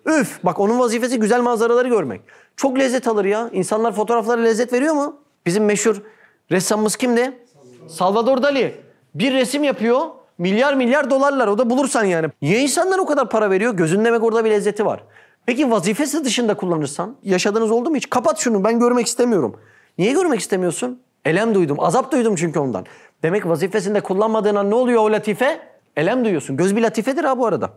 Üf! Bak onun vazifesi güzel manzaraları görmek. Çok lezzet alır ya. İnsanlar fotoğraflara lezzet veriyor mu? Bizim meşhur ressamımız kimdi? Salvador Dali. Bir resim yapıyor. Milyar dolarlar. O da bulursan yani. Niye insanlar o kadar para veriyor? Gözün demek orada bir lezzeti var. Peki vazifesi dışında kullanırsan? Yaşadığınız oldu mu hiç? Kapat şunu, ben görmek istemiyorum. Niye görmek istemiyorsun? Elem duydum. Azap duydum çünkü ondan. Demek vazifesinde kullanmadığına ne oluyor o latife? Elem duyuyorsun. Göz bir latifedir ha bu arada.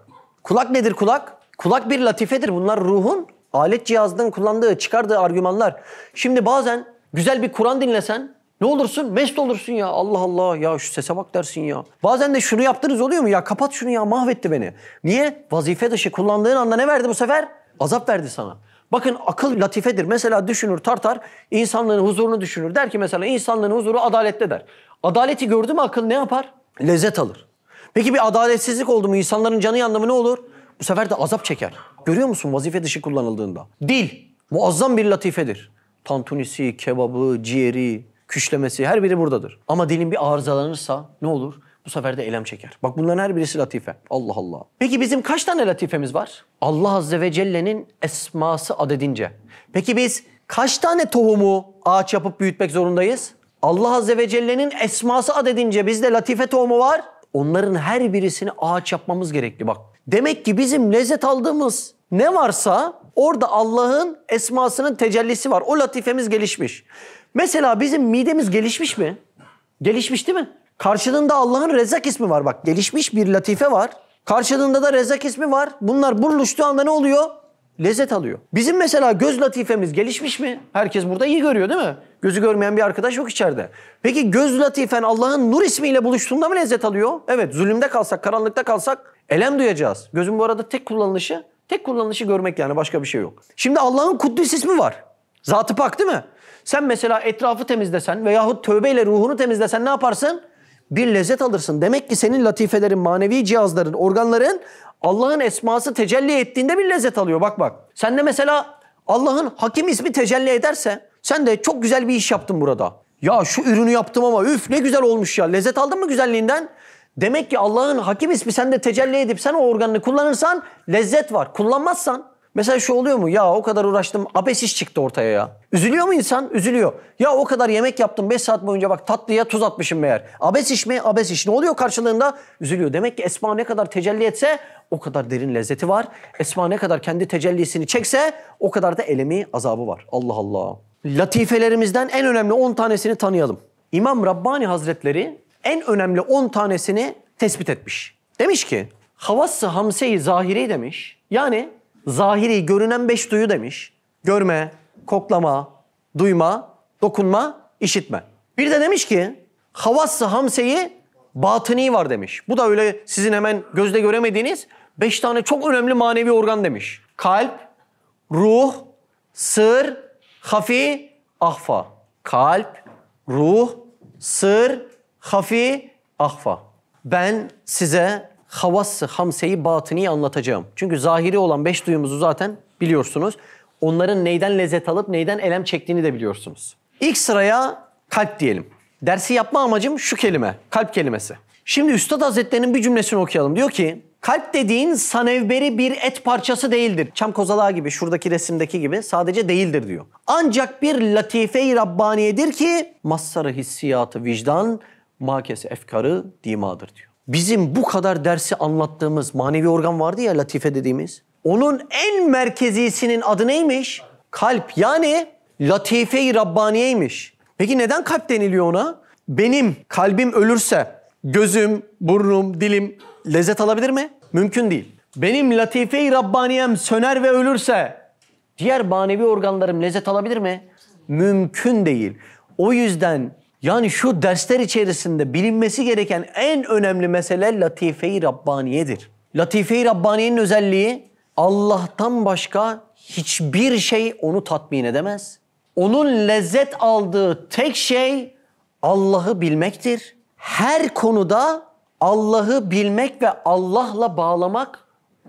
Kulak nedir kulak? Kulak bir latifedir. Bunlar ruhun alet cihazının kullandığı, çıkardığı argümanlar. Şimdi bazen güzel bir Kur'an dinlesen ne olursun? Mest olursun ya. Allah Allah ya şu sese bak dersin ya. Bazen de şunu yaptınız oluyor mu? Ya kapat şunu ya, mahvetti beni. Niye? Vazife dışı kullandığın anda ne verdi bu sefer? Azap verdi sana. Bakın akıl latifedir. Mesela düşünür, tartar, insanlığın huzurunu düşünür. Der ki mesela insanlığın huzuru adalette der. Adaleti gördü mü akıl ne yapar? Lezzet alır. Peki bir adaletsizlik oldu mu insanların canı yandı mı ne olur? Bu sefer de azap çeker. Görüyor musun vazife dışı kullanıldığında? Dil muazzam bir latifedir. Tantunisi, kebabı, ciğeri, küşlemesi her biri buradadır. Ama dilin bir arızalanırsa ne olur? Bu sefer de elem çeker. Bak bunların her birisi latife. Allah Allah. Peki bizim kaç tane latifemiz var? Allah Azze ve Celle'nin esması adedince. Peki biz kaç tane tohumu ağaç yapıp büyütmek zorundayız? Allah Azze ve Celle'nin esması adedince bizde latife tohumu var. Onların her birisini ağaç yapmamız gerekli bak. Demek ki bizim lezzet aldığımız ne varsa orada Allah'ın esmasının tecellisi var. O latifemiz gelişmiş. Mesela bizim midemiz gelişmiş mi? Gelişmiş değil mi? Karşılığında Allah'ın Rezzak ismi var bak. Gelişmiş bir latife var. Karşılığında da Rezzak ismi var. Bunlar buluştuğu anda ne oluyor? Lezzet alıyor. Bizim mesela göz latifemiz gelişmiş mi? Herkes burada iyi görüyor değil mi? Gözü görmeyen bir arkadaş yok içeride. Peki göz latifen Allah'ın nur ismiyle buluştuğunda mı lezzet alıyor? Evet, zulümde kalsak, karanlıkta kalsak elem duyacağız. Gözün bu arada tek kullanılışı görmek yani başka bir şey yok. Şimdi Allah'ın Kuddüs ismi var. Zat-ı Pak değil mi? Sen mesela etrafı temizlesen veyahut tövbeyle ruhunu temizlesen ne yaparsın? Bir lezzet alırsın. Demek ki senin latifelerin, manevi cihazların, organların Allah'ın esması tecelli ettiğinde bir lezzet alıyor. Bak. Sen de mesela Allah'ın Hakim ismi tecelli ederse sen de çok güzel bir iş yaptın burada. Ya şu ürünü yaptım ama üf ne güzel olmuş ya. Lezzet aldın mı güzelliğinden? Demek ki Allah'ın Hakim ismi sende tecelli edip sen o organını kullanırsan lezzet var. Kullanmazsan mesela şu oluyor mu? Ya o kadar uğraştım, abes iş çıktı ortaya ya. Üzülüyor mu insan? Üzülüyor. Ya o kadar yemek yaptım 5 saat boyunca, bak tatlıya tuz atmışım meğer. Abes iş mi? Abes iş. Ne oluyor karşılığında? Üzülüyor. Demek ki Esma ne kadar tecelli etse o kadar derin lezzeti var. Esma ne kadar kendi tecellisini çekse o kadar da elemi, azabı var. Allah Allah. Latifelerimizden en önemli 10 tanesini tanıyalım. İmam Rabbani Hazretleri en önemli 10 tanesini tespit etmiş. Demiş ki havas-ı hamse-i zahiri demiş. Yani zahiri görünen 5 duyu demiş. Görme, koklama, duyma, dokunma, işitme. Bir de demiş ki havas-ı hamse-i batıni var demiş. Bu da öyle sizin hemen gözle göremediğiniz 5 tane çok önemli manevi organ demiş. Kalp, ruh, sır, hafi, ahfa. Kalp, ruh, sır, hafi, ahfa. Ben size havas-ı hamse-i batıniyi anlatacağım. Çünkü zahiri olan 5 duyumuzu zaten biliyorsunuz. Onların neyden lezzet alıp neyden elem çektiğini de biliyorsunuz. İlk sıraya kalp diyelim. Dersi yapma amacım şu kelime, kalp kelimesi. Şimdi Üstad Hazretleri'nin bir cümlesini okuyalım. Diyor ki, kalp dediğin sanevberi bir et parçası değildir. Çam kozalağı gibi, şuradaki resimdeki gibi sadece değildir diyor. Ancak bir latife-i Rabbaniyedir ki, mazhar-ı hissiyatı vicdan, makesi efkarı dimadır diyor. Bizim bu kadar dersi anlattığımız manevi organ vardı ya, latife dediğimiz. Onun en merkezisinin adı neymiş? Kalp, yani latife-i Rabbaniye'ymiş. Peki neden kalp deniliyor ona? Benim kalbim ölürse gözüm, burnum, dilim lezzet alabilir mi? Mümkün değil. Benim latife-i Rabbaniyem söner ve ölürse diğer manevi organlarım lezzet alabilir mi? Mümkün değil. O yüzden yani şu dersler içerisinde bilinmesi gereken en önemli mesele latife-i Rabbaniye'dir. Latife-i Rabbaniye'nin özelliği Allah'tan başka hiçbir şey onu tatmin edemez. Onun lezzet aldığı tek şey Allah'ı bilmektir. Her konuda Allah'ı bilmek ve Allah'la bağlamak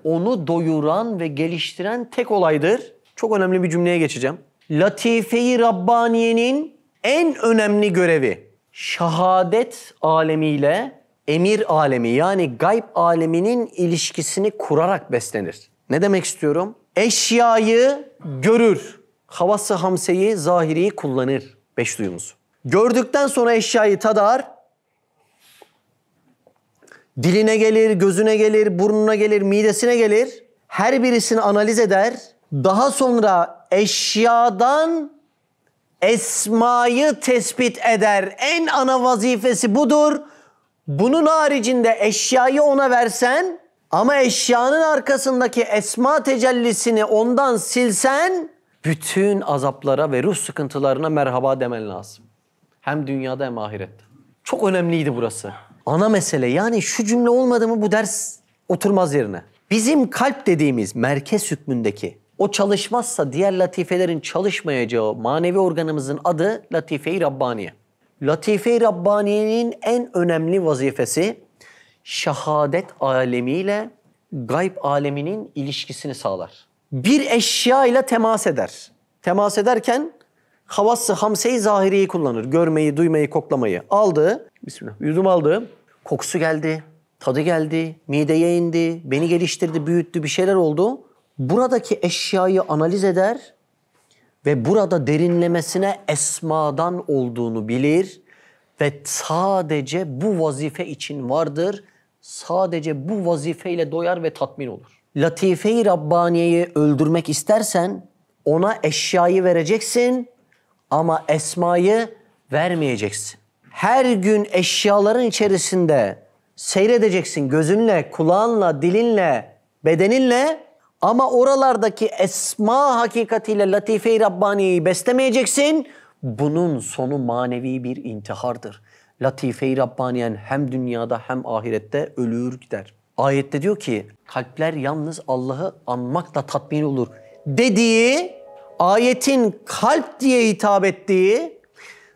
onu doyuran ve geliştiren tek olaydır. Çok önemli bir cümleye geçeceğim. Latife-i Rabbaniye'nin en önemli görevi şehadet alemiyle emir alemi, yani gayb aleminin ilişkisini kurarak beslenir. Ne demek istiyorum? Eşyayı görür. Havası hamseyi, zahiriyi kullanır. 5 duyumuz. Gördükten sonra eşyayı tadar. Diline gelir, gözüne gelir, burnuna gelir, midesine gelir. Her birisini analiz eder. Daha sonra eşyadan esmayı tespit eder. En ana vazifesi budur. Bunun haricinde eşyayı ona versen ama eşyanın arkasındaki esma tecellisini ondan silsen bütün azaplara ve ruh sıkıntılarına merhaba demen lazım. Hem dünyada hem ahirette. Çok önemliydi burası. Ana mesele, yani şu cümle olmadı mı bu ders oturmaz yerine. Bizim kalp dediğimiz merkez hükmündeki o çalışmazsa diğer latifelerin çalışmayacağı manevi organımızın adı Latife-i Rabbaniye. Latife-i Rabbaniye'nin en önemli vazifesi şehadet alemiyle gayb aleminin ilişkisini sağlar. Bir eşya ile temas eder. Temas ederken havas-ı hamse-i zahiriyi kullanır. Görmeyi, duymayı, koklamayı. Aldı, bismillah, yudum aldı. Kokusu geldi, tadı geldi, mideye indi, beni geliştirdi, büyüttü, bir şeyler oldu. Buradaki eşyayı analiz eder ve burada derinlemesine esmadan olduğunu bilir ve sadece bu vazife için vardır. Sadece bu vazifeyle doyar ve tatmin olur. Latife-i Rabbaniye'yi öldürmek istersen ona eşyayı vereceksin ama esmayı vermeyeceksin. Her gün eşyaların içerisinde seyredeceksin gözünle, kulağınla, dilinle, bedeninle, ama oralardaki esma hakikatiyle Latife-i Rabbaniye'yi beslemeyeceksin. Bunun sonu manevi bir intihardır. Latife-i Rabbaniyen hem dünyada hem ahirette ölür gider. Ayette diyor ki kalpler yalnız Allah'ı anmakla tatmin olur dediği, ayetin kalp diye hitap ettiği,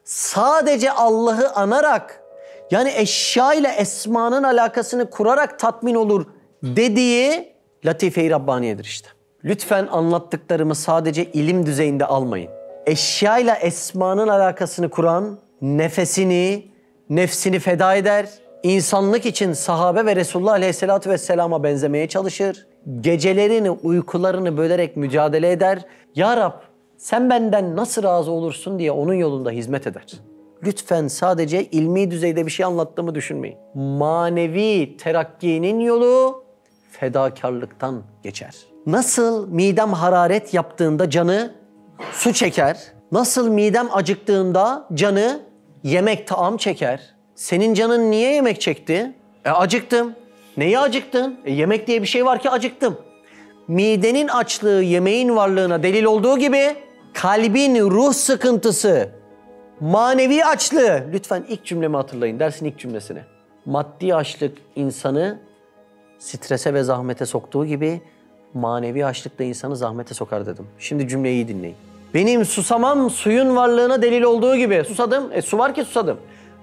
sadece Allah'ı anarak, yani eşya ile esmanın alakasını kurarak tatmin olur dediği Latife-i Rabbaniye'dir işte. Lütfen anlattıklarımı sadece ilim düzeyinde almayın. Eşya ile esmanın alakasını kuran nefesini, nefsini feda eder, İnsanlık için sahabe ve Resulullah Aleyhisselatü Vesselam'a benzemeye çalışır. Gecelerini, uykularını bölerek mücadele eder. Ya Rab, sen benden nasıl razı olursun diye onun yolunda hizmet eder. Lütfen sadece ilmi düzeyde bir şey anlattığımı düşünmeyin. Manevi terakkinin yolu fedakarlıktan geçer. Nasıl midem hararet yaptığında canı su çeker, nasıl midem acıktığında canı yemek, taam çeker. Senin canın niye yemek çekti? Acıktım. Neye acıktın? Yemek diye bir şey var ki acıktım. Midenin açlığı yemeğin varlığına delil olduğu gibi kalbin ruh sıkıntısı, manevi açlığı. Lütfen ilk cümlemi hatırlayın, dersin ilk cümlesini. Maddi açlık insanı strese ve zahmete soktuğu gibi manevi açlık da insanı zahmete sokar dedim. Şimdi cümleyi iyi dinleyin. Benim susamam suyun varlığına delil olduğu gibi. Susadım. Su var ki susadım.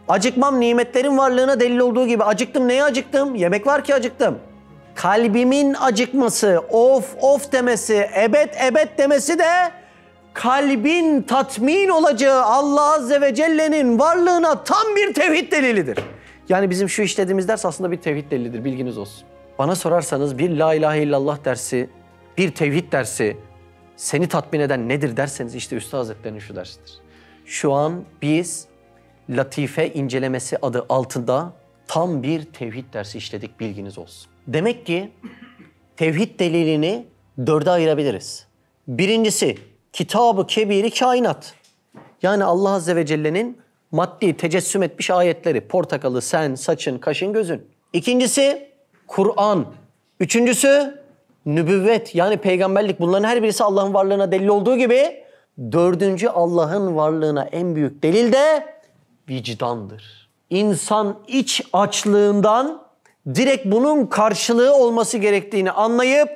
Acıkmam nimetlerin varlığına delil olduğu gibi. Acıktım. Neye acıktım? Yemek var ki acıktım. Kalbimin acıkması, of of demesi, ebed ebed demesi de kalbin tatmin olacağı Allah Azze ve Celle'nin varlığına tam bir tevhid delilidir. Yani bizim şu işlediğimiz ders aslında bir tevhid delilidir, bilginiz olsun. Bana sorarsanız bir la ilahe illallah dersi, bir tevhid dersi seni tatmin eden nedir derseniz işte Üstad Hazretleri'nin şu dersidir. Şu an biz latife incelemesi adı altında tam bir tevhid dersi işledik, bilginiz olsun. Demek ki tevhid delilini 4'e ayırabiliriz. Birincisi Kitab-ı Kebir-i Kainat. Yani Allah Azze ve Celle'nin maddi tecessüm etmiş ayetleri. Portakalı, sen, saçın, kaşın, gözün. İkincisi Kur'an. Üçüncüsü nübüvvet yani peygamberlik. Bunların her birisi Allah'ın varlığına delil olduğu gibi dördüncü Allah'ın varlığına en büyük delil de vicdandır. İnsan iç açlığından direkt bunun karşılığı olması gerektiğini anlayıp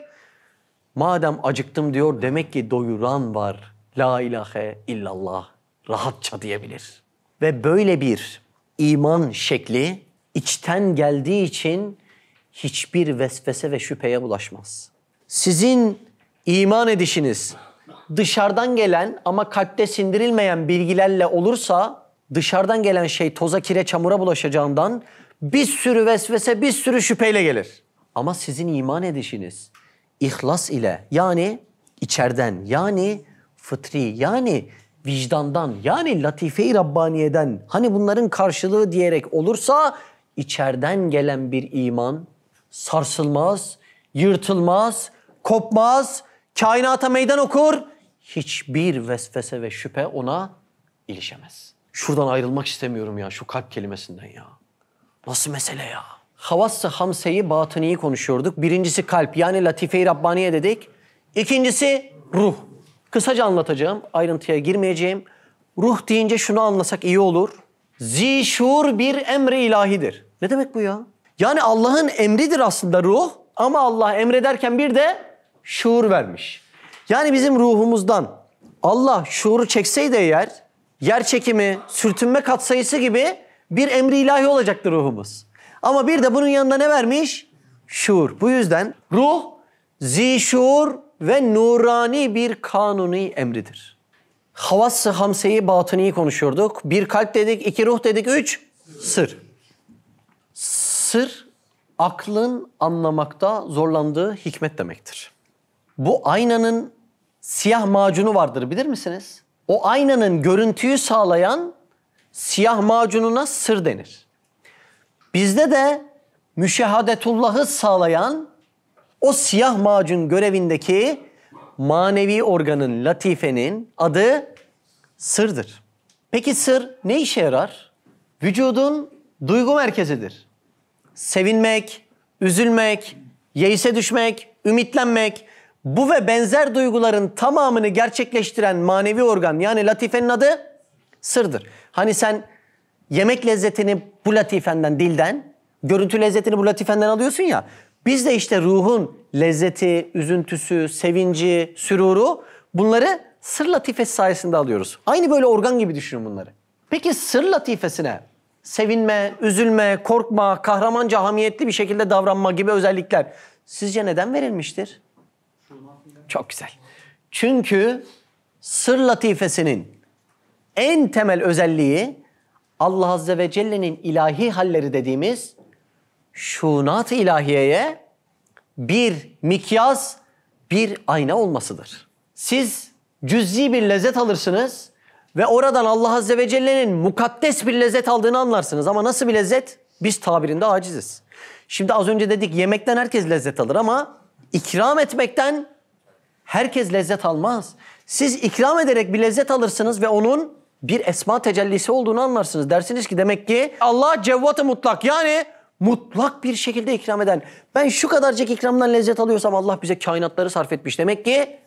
madem acıktım diyor demek ki doyuran var. La ilahe illallah rahatça diyebilir. Ve böyle bir iman şekli içten geldiği için hiçbir vesvese ve şüpheye bulaşmaz. Sizin iman edişiniz dışarıdan gelen ama kalpte sindirilmeyen bilgilerle olursa dışarıdan gelen şey toza, kire, çamura bulaşacağından bir sürü vesvese, bir sürü şüpheyle gelir. Ama sizin iman edişiniz ihlas ile yani içeriden yani fıtri yani vicdandan yani latife-i Rabbaniye'den hani bunların karşılığı diyerek olursa içeriden gelen bir iman sarsılmaz, yırtılmaz, kopmaz, kainata meydan okur. Hiçbir vesvese ve şüphe ona ilişemez. Şuradan ayrılmak istemiyorum ya şu kalp kelimesinden ya. Nasıl mesele ya? Havas-ı hamseyi, batıniyi konuşuyorduk. Birincisi kalp yani latife-i Rabbaniye dedik. İkincisi ruh. Kısaca anlatacağım, ayrıntıya girmeyeceğim. Ruh deyince şunu anlasak iyi olur. Zişur bir emri ilahidir. Ne demek bu ya? Yani Allah'ın emridir aslında ruh ama Allah emrederken bir de şuur vermiş. Yani bizim ruhumuzdan Allah şuuru çekseydi eğer yer çekimi, sürtünme katsayısı gibi bir emri ilahi olacaktı ruhumuz. Ama bir de bunun yanında ne vermiş? Şuur. Bu yüzden ruh zişur ve nurani bir kanuni emridir. Havas-ı hamseyi, batıniyi konuşuyorduk. Bir kalp dedik, iki ruh dedik, üç sır. Sır, aklın anlamakta zorlandığı hikmet demektir. Bu aynanın siyah macunu vardır bilir misiniz? O aynanın görüntüyü sağlayan siyah macununa sır denir. Bizde de müşehadetullah'ı sağlayan o siyah macun görevindeki manevi organın, latifenin adı sırdır. Peki sır ne işe yarar? Vücudun duygu merkezidir. Sevinmek, üzülmek, yeise düşmek, ümitlenmek, bu ve benzer duyguların tamamını gerçekleştiren manevi organ yani latifenin adı sırdır. Hani sen yemek lezzetini bu latifenden, dilden, görüntü lezzetini bu latifenden alıyorsun ya. Biz de işte ruhun lezzeti, üzüntüsü, sevinci, süruru bunları sır latifesi sayesinde alıyoruz. Aynı böyle organ gibi düşünün bunları. Peki sır latifesine sevinme, üzülme, korkma, kahramanca hamiyetli bir şekilde davranma gibi özellikler sizce neden verilmiştir? Çok güzel. Çünkü sır latifesinin en temel özelliği Allah Azze ve Celle'nin ilahi halleri dediğimiz şunat-ı ilahiyeye bir mikyas, bir ayna olmasıdır. Siz cüz'i bir lezzet alırsınız ve oradan Allah Azze ve Celle'nin mukaddes bir lezzet aldığını anlarsınız. Ama nasıl bir lezzet? Biz tabirinde aciziz. Şimdi az önce dedik yemekten herkes lezzet alır ama ikram etmekten herkes lezzet almaz. Siz ikram ederek bir lezzet alırsınız ve onun bir esma tecellisi olduğunu anlarsınız. Dersiniz ki demek ki Allah cevvat-ı mutlak, yani mutlak bir şekilde ikram eden. Ben şu kadarcık ikramdan lezzet alıyorsam Allah bize kainatları sarf etmiş. Demek ki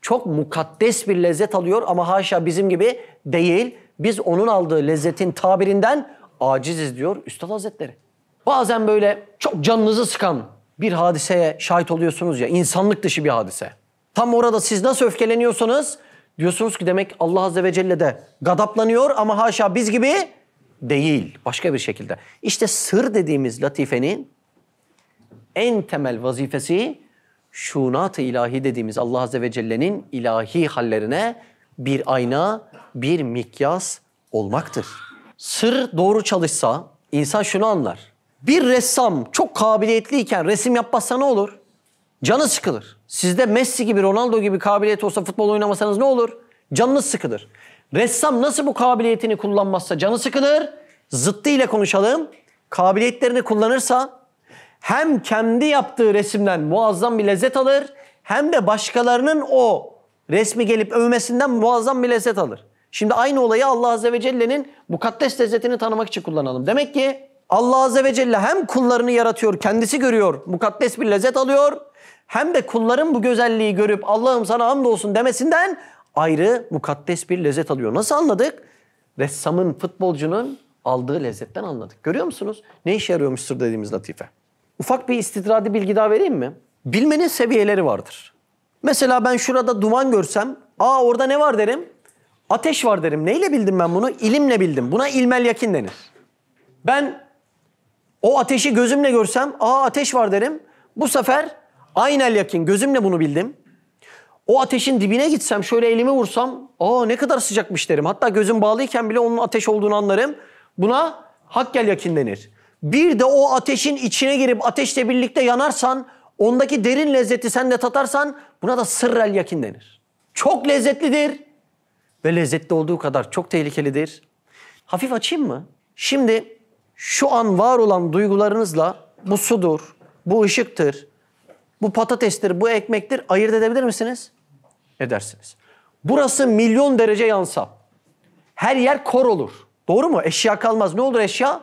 çok mukaddes bir lezzet alıyor ama haşa bizim gibi değil. Biz onun aldığı lezzetin tabirinden aciziz diyor Üstad Hazretleri. Bazen böyle çok canınızı sıkan bir hadiseye şahit oluyorsunuz ya, insanlık dışı bir hadise. Tam orada siz nasıl öfkeleniyorsanız diyorsunuz ki demek Allah Azze ve Celle de gadaplanıyor ama haşa biz gibi değil. Başka bir şekilde. İşte sır dediğimiz latifenin en temel vazifesi şunat-ı ilahi dediğimiz Allah Azze ve Celle'nin ilahi hallerine bir ayna, bir mikyas olmaktır. Sır doğru çalışsa insan şunu anlar. Bir ressam çok kabiliyetliyken resim yapmazsa ne olur? Canı sıkılır. Sizde Messi gibi, Ronaldo gibi kabiliyet olsa futbol oynamasanız ne olur? Canınız sıkılır. Ressam nasıl bu kabiliyetini kullanmazsa canı sıkılır. Zıttı ile konuşalım. Kabiliyetlerini kullanırsa hem kendi yaptığı resimden muazzam bir lezzet alır hem de başkalarının o resmi gelip övmesinden muazzam bir lezzet alır. Şimdi aynı olayı Allah Azze ve Celle'nin mukaddes lezzetini tanımak için kullanalım. Demek ki Allah Azze ve Celle hem kullarını yaratıyor, kendisi görüyor, mukaddes bir lezzet alıyor. Hem de kulların bu güzelliği görüp Allah'ım sana hamdolsun demesinden ayrı mukaddes bir lezzet alıyor. Nasıl anladık? Ressamın, futbolcunun aldığı lezzetten anladık. Görüyor musunuz? Ne işe yarıyormuş sır dediğimiz latife? Ufak bir istidradi bilgi daha vereyim mi? Bilmenin seviyeleri vardır. Mesela ben şurada duman görsem, orada ne var derim? Ateş var derim. Neyle bildim ben bunu? İlimle bildim. Buna ilmel yakin denir. Ben o ateşi gözümle görsem, ateş var derim. Bu sefer aynel yakin, gözümle bunu bildim. O ateşin dibine gitsem, şöyle elimi vursam, ne kadar sıcakmış derim. Hatta gözüm bağlıyken bile onun ateş olduğunu anlarım. Buna hakkel yakin denir. Bir de o ateşin içine girip ateşle birlikte yanarsan, ondaki derin lezzeti sen de tatarsan, buna da sırrel yakin denir. Çok lezzetlidir ve lezzetli olduğu kadar çok tehlikelidir. Hafif açayım mı? Şimdi şu an var olan duygularınızla bu sudur, bu ışıktır, bu patatestir, bu ekmektir ayırt edebilir misiniz? Edersiniz. Burası milyon derece yansa her yer kor olur. Doğru mu? Eşya kalmaz. Ne olur eşya?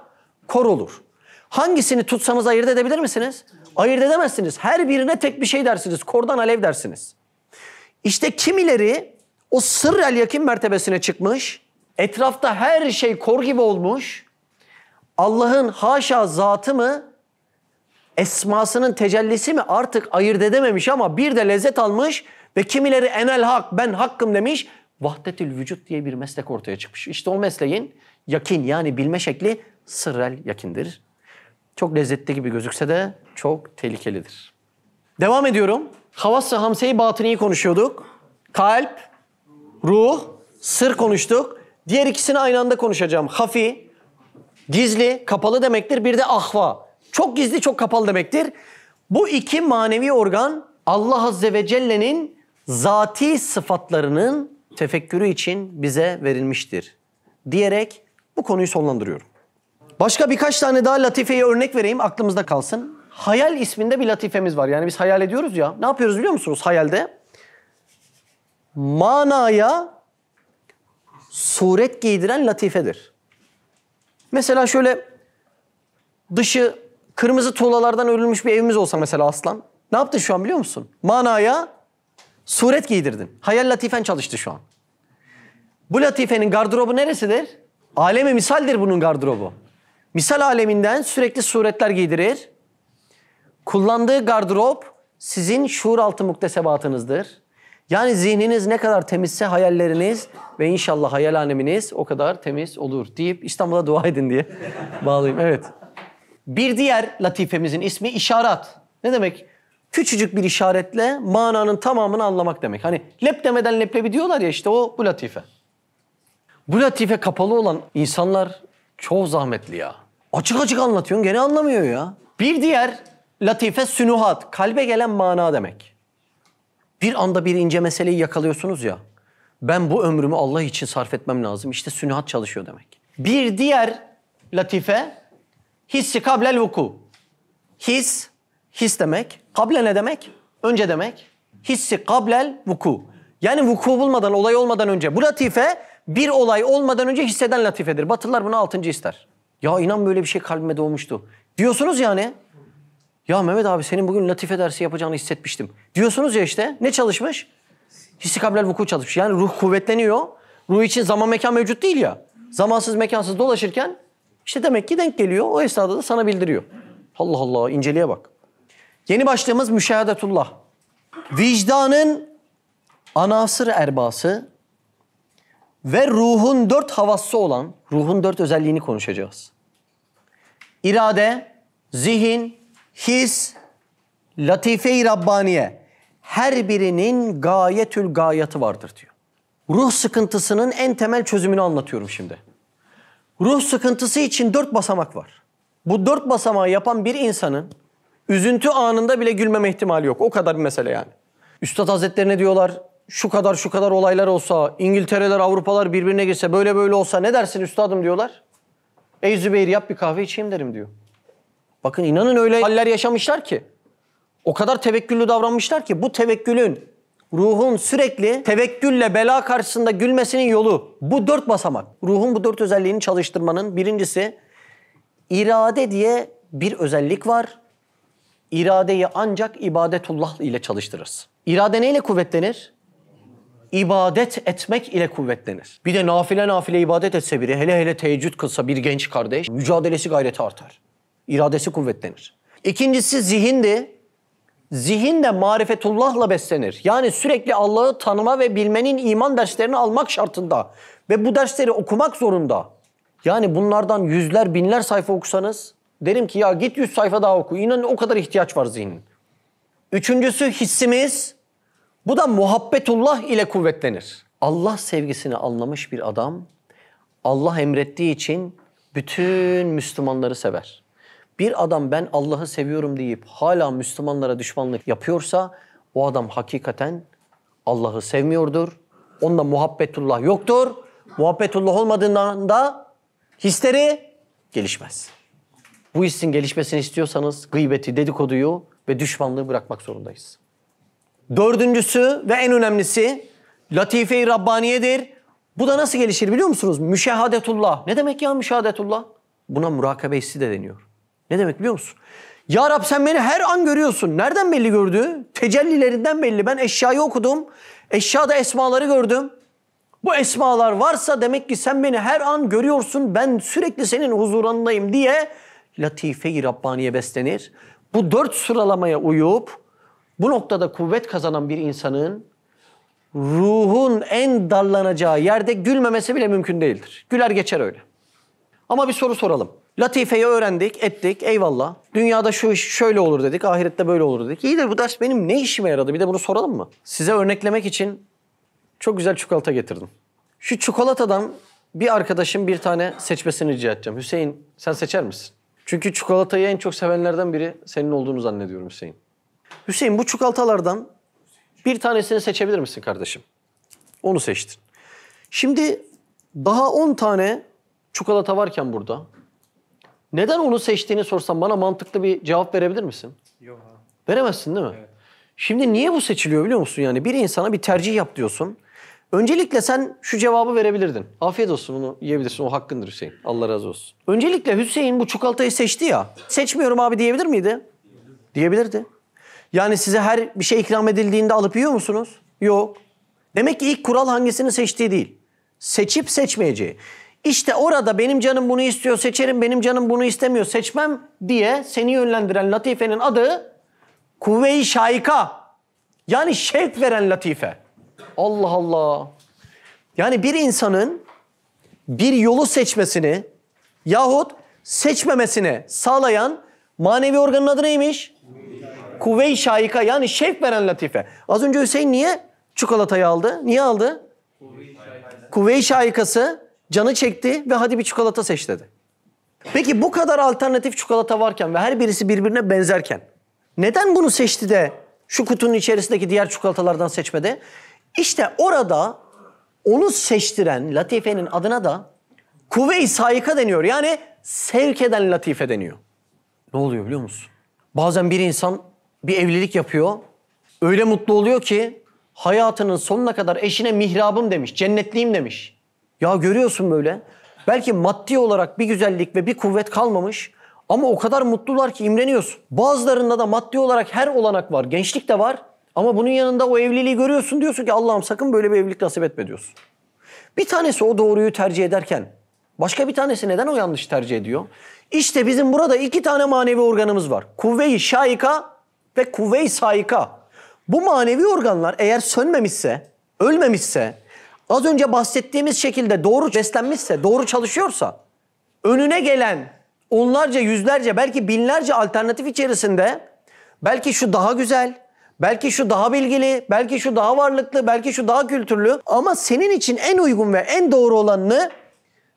Kor olur. Hangisini tutsanız ayırt edebilir misiniz? Ayırt edemezsiniz. Her birine tek bir şey dersiniz. Kordan alev dersiniz. İşte kimileri o sırrel yakin mertebesine çıkmış. Etrafta her şey kor gibi olmuş. Allah'ın haşa zatı mı, esmasının tecellisi mi artık ayırt edememiş ama bir de lezzet almış ve kimileri enel hak, ben hakkım demiş. Vahdetül vücut diye bir meslek ortaya çıkmış. İşte o mesleğin yakin, yani bilme şekli sırrel yakindir. Çok lezzetli gibi gözükse de çok tehlikelidir. Devam ediyorum. Havas-ı hamse-i batıniyi konuşuyorduk. Kalp, ruh, sır konuştuk. Diğer ikisini aynı anda konuşacağım. Hafi, gizli, kapalı demektir. Bir de ahva. Çok gizli, çok kapalı demektir. Bu iki manevi organ Allah Azze ve Celle'nin zati sıfatlarının tefekkürü için bize verilmiştir diyerek bu konuyu sonlandırıyorum. Başka birkaç tane daha latifeyi örnek vereyim, aklımızda kalsın. Hayal isminde bir latifemiz var. Yani biz hayal ediyoruz ya. Ne yapıyoruz biliyor musunuz hayalde? Manaya suret giydiren latifedir. Mesela şöyle dışı kırmızı tuğlalardan örülmüş bir evimiz olsa mesela aslan. Ne yaptın şu an biliyor musun? Manaya suret giydirdin. Hayal latifen çalıştı şu an. Bu latifenin gardırobu neresidir? Aleme misaldir bunun gardırobu. Misal aleminden sürekli suretler giydirir. Kullandığı gardırop sizin şuur altı muktesebatınızdır. Yani zihniniz ne kadar temizse hayalleriniz ve inşallah hayal aleminiz o kadar temiz olur deyip İstanbul'a dua edin diye bağlayayım. Evet. Bir diğer latifemizin ismi işaret. Ne demek? Küçücük bir işaretle mananın tamamını anlamak demek. Hani lep demeden leblebi diyorlar ya, işte o bu latife. Bu latife kapalı olan insanlar çok zahmetli ya. Açık açık anlatıyorsun gene anlamıyor ya. Bir diğer latife sünuhat. Kalbe gelen mana demek. Bir anda bir ince meseleyi yakalıyorsunuz ya. Ben bu ömrümü Allah için sarf etmem lazım. İşte sünuhat çalışıyor demek. Bir diğer latife hissi kablel vuku. His demek. Kable ne demek? Önce demek. Hissi kablel vuku. Yani vuku bulmadan, olay olmadan önce. Bu latife bir olay olmadan önce hisseden latifedir. Batılılar buna 6. ister. Ya inan böyle bir şey kalbime doğmuştu. Diyorsunuz yani. Ya Mehmet abi senin bugün latife dersi yapacağını hissetmiştim. Diyorsunuz ya işte. Ne çalışmış? Hissi kablel vuku çalışmış. Yani ruh kuvvetleniyor. Ruh için zaman mekan mevcut değil ya. Zamansız mekansız dolaşırken işte demek ki denk geliyor. O esnada da sana bildiriyor. Allah Allah, inceliğe bak. Yeni başlığımız müşahadetullah. Vicdanın anasır erbası ve ruhun 4 havası olan, ruhun 4 özelliğini konuşacağız. İrade, zihin, his, latife-i Rabbaniye. Her birinin gayetül gayatı vardır diyor. Ruh sıkıntısının en temel çözümünü anlatıyorum şimdi. Ruh sıkıntısı için 4 basamak var. Bu 4 basamağı yapan bir insanın üzüntü anında bile gülmeme ihtimali yok. O kadar bir mesele yani. Üstad Hazretleri ne diyorlar? Şu kadar olaylar olsa, İngiltere'ler, Avrupalar birbirine girse, böyle olsa ne dersin üstadım diyorlar. Ey Zübeyir yap bir kahve içeyim derim diyor. Bakın inanın öyle haller yaşamışlar ki. O kadar tevekküllü davranmışlar ki bu tevekkülün, ruhun sürekli tevekkülle bela karşısında gülmesinin yolu. Bu 4 basamak. Ruhun bu 4 özelliğini çalıştırmanın birincisi irade diye bir özellik var. İradeyi ancak ibadetullah ile çalıştırırız. İrade neyle kuvvetlenir? İbadet etmek ile kuvvetlenir. Bir de nafile ibadet etse biri, hele teheccüd kılsa bir genç kardeş, mücadelesi gayreti artar. İradesi kuvvetlenir. İkincisi zihindi. Zihin de marifetullah'la beslenir. Yani sürekli Allah'ı tanıma ve bilmenin iman derslerini almak şartında. Ve bu dersleri okumak zorunda. Yani bunlardan yüzler, binler sayfa okusanız derim ki ya git 100 sayfa daha oku. İnanın o kadar ihtiyaç var zihnin. Üçüncüsü hissimiz. Bu da muhabbetullah ile kuvvetlenir. Allah sevgisini anlamış bir adam Allah emrettiği için bütün Müslümanları sever. Bir adam ben Allah'ı seviyorum deyip hala Müslümanlara düşmanlık yapıyorsa o adam hakikaten Allah'ı sevmiyordur. Onda muhabbetullah yoktur. Muhabbetullah olmadığından da hisleri gelişmez. Bu hissin gelişmesini istiyorsanız gıybeti, dedikoduyu ve düşmanlığı bırakmak zorundayız. Dördüncüsü ve en önemlisi latife-i Rabbaniye'dir. Bu da nasıl gelişir biliyor musunuz? Müşahadetullah. Ne demek ya müşahadetullah? Buna murakabe hissi de deniyor. Ne demek biliyor musun? Ya Rab sen beni her an görüyorsun. Nereden belli gördü? Tecellilerinden belli. Ben eşyayı okudum. Eşyada esmaları gördüm. Bu esmalar varsa demek ki sen beni her an görüyorsun. Ben sürekli senin huzurundayım diye latife-i Rabbaniye beslenir. Bu 4 sıralamaya uyup bu noktada kuvvet kazanan bir insanın ruhun en darlanacağı yerde gülmemesi bile mümkün değildir. Güler geçer öyle. Ama bir soru soralım. Latifeyi öğrendik, ettik, eyvallah. Dünyada şu iş şöyle olur dedik, ahirette böyle olur dedik. İyi de bu ders benim ne işime yaradı? Bir de bunu soralım mı? Size örneklemek için çok güzel çikolata getirdim. Şu çikolatadan bir arkadaşım bir tane seçmesini rica edeceğim. Hüseyin sen seçer misin? Çünkü çikolatayı en çok sevenlerden biri senin olduğunu zannediyorum Hüseyin. Hüseyin bu çikolatalardan bir tanesini seçebilir misin kardeşim? Onu seçtin. Şimdi daha 10 tane çikolata varken burada neden onu seçtiğini sorsam bana mantıklı bir cevap verebilir misin? Yok abi. Veremezsin değil mi? Evet. Şimdi niye bu seçiliyor biliyor musun? Yani bir insana bir tercih yap diyorsun. Öncelikle sen şu cevabı verebilirdin. Afiyet olsun onu yiyebilirsin. O hakkındır Hüseyin. Allah razı olsun. Öncelikle Hüseyin bu çikolatayı seçti ya. Seçmiyorum abi diyebilir miydi? Diyebilirdi. Yani size her bir şey ikram edildiğinde alıp yiyor musunuz? Yok. Demek ki ilk kural hangisini seçtiği değil. Seçip seçmeyeceği. İşte orada benim canım bunu istiyor seçerim, benim canım bunu istemiyor seçmem diye seni yönlendiren latifenin adı kuvve-i şaika. Yani şevk veren latife. Allah Allah. Yani bir insanın bir yolu seçmesini yahut seçmemesini sağlayan manevi organın adı neymiş? Kuvve-i şaika yani şevk veren latife. Az önce Hüseyin niye çikolatayı aldı? Niye aldı? Kuvve-i şaikası canı çekti ve hadi bir çikolata seç dedi. Peki bu kadar alternatif çikolata varken ve her birisi birbirine benzerken neden bunu seçti de şu kutunun içerisindeki diğer çikolatalardan seçmedi? İşte orada onu seçtiren latifenin adına da kuvve-i saika deniyor. Yani sevk eden latife deniyor. Ne oluyor biliyor musun? Bazen bir insan bir evlilik yapıyor. Öyle mutlu oluyor ki hayatının sonuna kadar eşine mihrabım demiş, cennetliyim demiş. Ya görüyorsun böyle. Belki maddi olarak bir güzellik ve bir kuvvet kalmamış ama o kadar mutlular ki imreniyorsun. Bazılarında da maddi olarak her olanak var, gençlik de var ama bunun yanında o evliliği görüyorsun, diyorsun ki Allah'ım sakın böyle bir evlilik nasip etme diyorsun. Bir tanesi o doğruyu tercih ederken başka bir tanesi neden o yanlışı tercih ediyor? İşte bizim burada 2 tane manevi organımız var. Kuvve-i şaika ve kuvve-i saika. Bu manevi organlar eğer sönmemişse, ölmemişse, az önce bahsettiğimiz şekilde doğru beslenmişse, doğru çalışıyorsa, önüne gelen onlarca, yüzlerce, belki binlerce alternatif içerisinde belki şu daha güzel, belki şu daha bilgili, belki şu daha varlıklı, belki şu daha kültürlü ama senin için en uygun ve en doğru olanını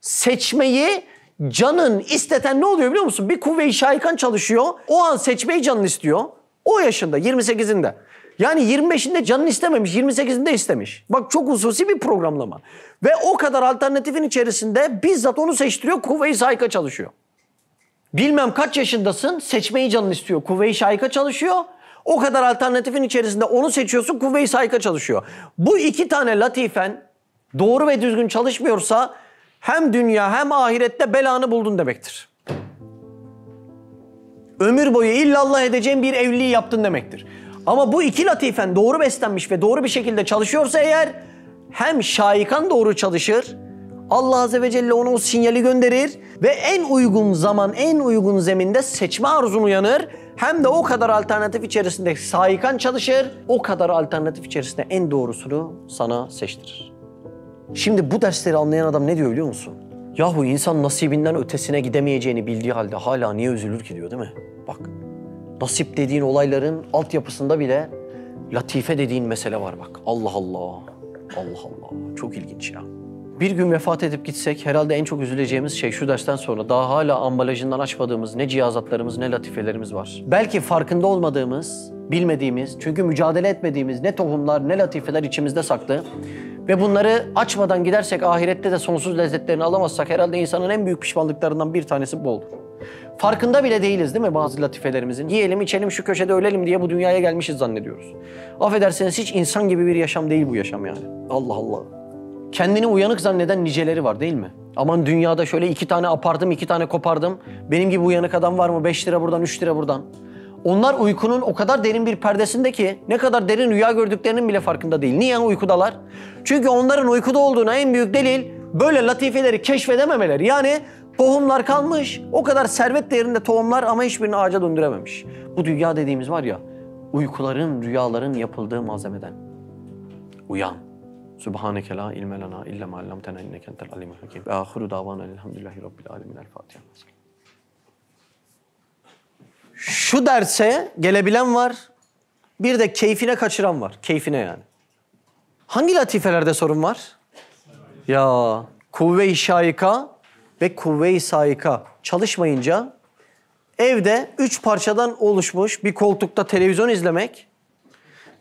seçmeyi canın isteten ne oluyor biliyor musun? Bir kuvve-i şaikan çalışıyor. O an seçmeyi canın istiyor. O yaşında, 28'inde. Yani 25'inde canın istememiş, 28'inde istemiş. Bak çok hususi bir programlama. Ve o kadar alternatifin içerisinde bizzat onu seçtiriyor, kuvve-i şaika çalışıyor. Bilmem kaç yaşındasın, seçmeyi canın istiyor. Kuvve-i şaika çalışıyor. O kadar alternatifin içerisinde onu seçiyorsun, kuvve-i şaika çalışıyor. Bu 2 tane latifen doğru ve düzgün çalışmıyorsa hem dünya hem ahirette belanı buldun demektir. Ömür boyu illallah edeceğin bir evliliği yaptın demektir. Ama bu 2 latifen doğru beslenmiş ve doğru bir şekilde çalışıyorsa eğer hem şaikan doğru çalışır, Allah Azze ve Celle ona o sinyali gönderir ve en uygun zaman, en uygun zeminde seçme arzun uyanır. Hem de o kadar alternatif içerisinde şaikan çalışır, o kadar alternatif içerisinde en doğrusunu sana seçtirir. Şimdi bu dersleri anlayan adam ne diyor biliyor musun? Yahu insan nasibinden ötesine gidemeyeceğini bildiği halde hala niye üzülür ki diyor değil mi? Bak, nasip dediğin olayların altyapısında bile latife dediğin mesele var bak. Allah Allah, Allah Allah. Çok ilginç ya. Bir gün vefat edip gitsek herhalde en çok üzüleceğimiz şey şu dersten sonra daha hala ambalajından açmadığımız ne cihazatlarımız ne latifelerimiz var. Belki farkında olmadığımız, bilmediğimiz, çünkü mücadele etmediğimiz ne tohumlar ne latifeler içimizde saklı. Ve bunları açmadan gidersek ahirette de sonsuz lezzetlerini alamazsak herhalde insanın en büyük pişmanlıklarından bir tanesi bu olur. Farkında bile değiliz değil mi bazı latifelerimizin? Yiyelim, içelim, şu köşede ölelim diye bu dünyaya gelmişiz zannediyoruz. Affedersiniz hiç insan gibi bir yaşam değil bu yaşam yani. Allah Allah. Kendini uyanık zanneden niceleri var değil mi? Aman dünyada şöyle 2 tane apardım, 2 tane kopardım. Benim gibi uyanık adam var mı? 5 lira buradan, 3 lira buradan. Onlar uykunun o kadar derin bir perdesinde ki ne kadar derin rüya gördüklerinin bile farkında değil. Niye uykudalar? Çünkü onların uykuda olduğuna en büyük delil böyle latifeleri keşfedememeleri. Yani tohumlar kalmış, o kadar servet değerinde tohumlar ama hiçbirini ağaca döndürememiş. Bu dünya dediğimiz var ya, uykuların, rüyaların yapıldığı malzemeden. Uyan. Subhaneke la ilme lana illa ma allamtena inneke entel alimul hakim. Ve ahiru davana elhamdülillahi rabbil alemin. El Fatiha. Şu derse gelebilen var, bir de keyfine kaçıran var. Keyfine yani. Hangi latifelerde sorun var? Ya kuvve-i şaika ve kuvve-i saika çalışmayınca evde 3 parçadan oluşmuş bir koltukta televizyon izlemek,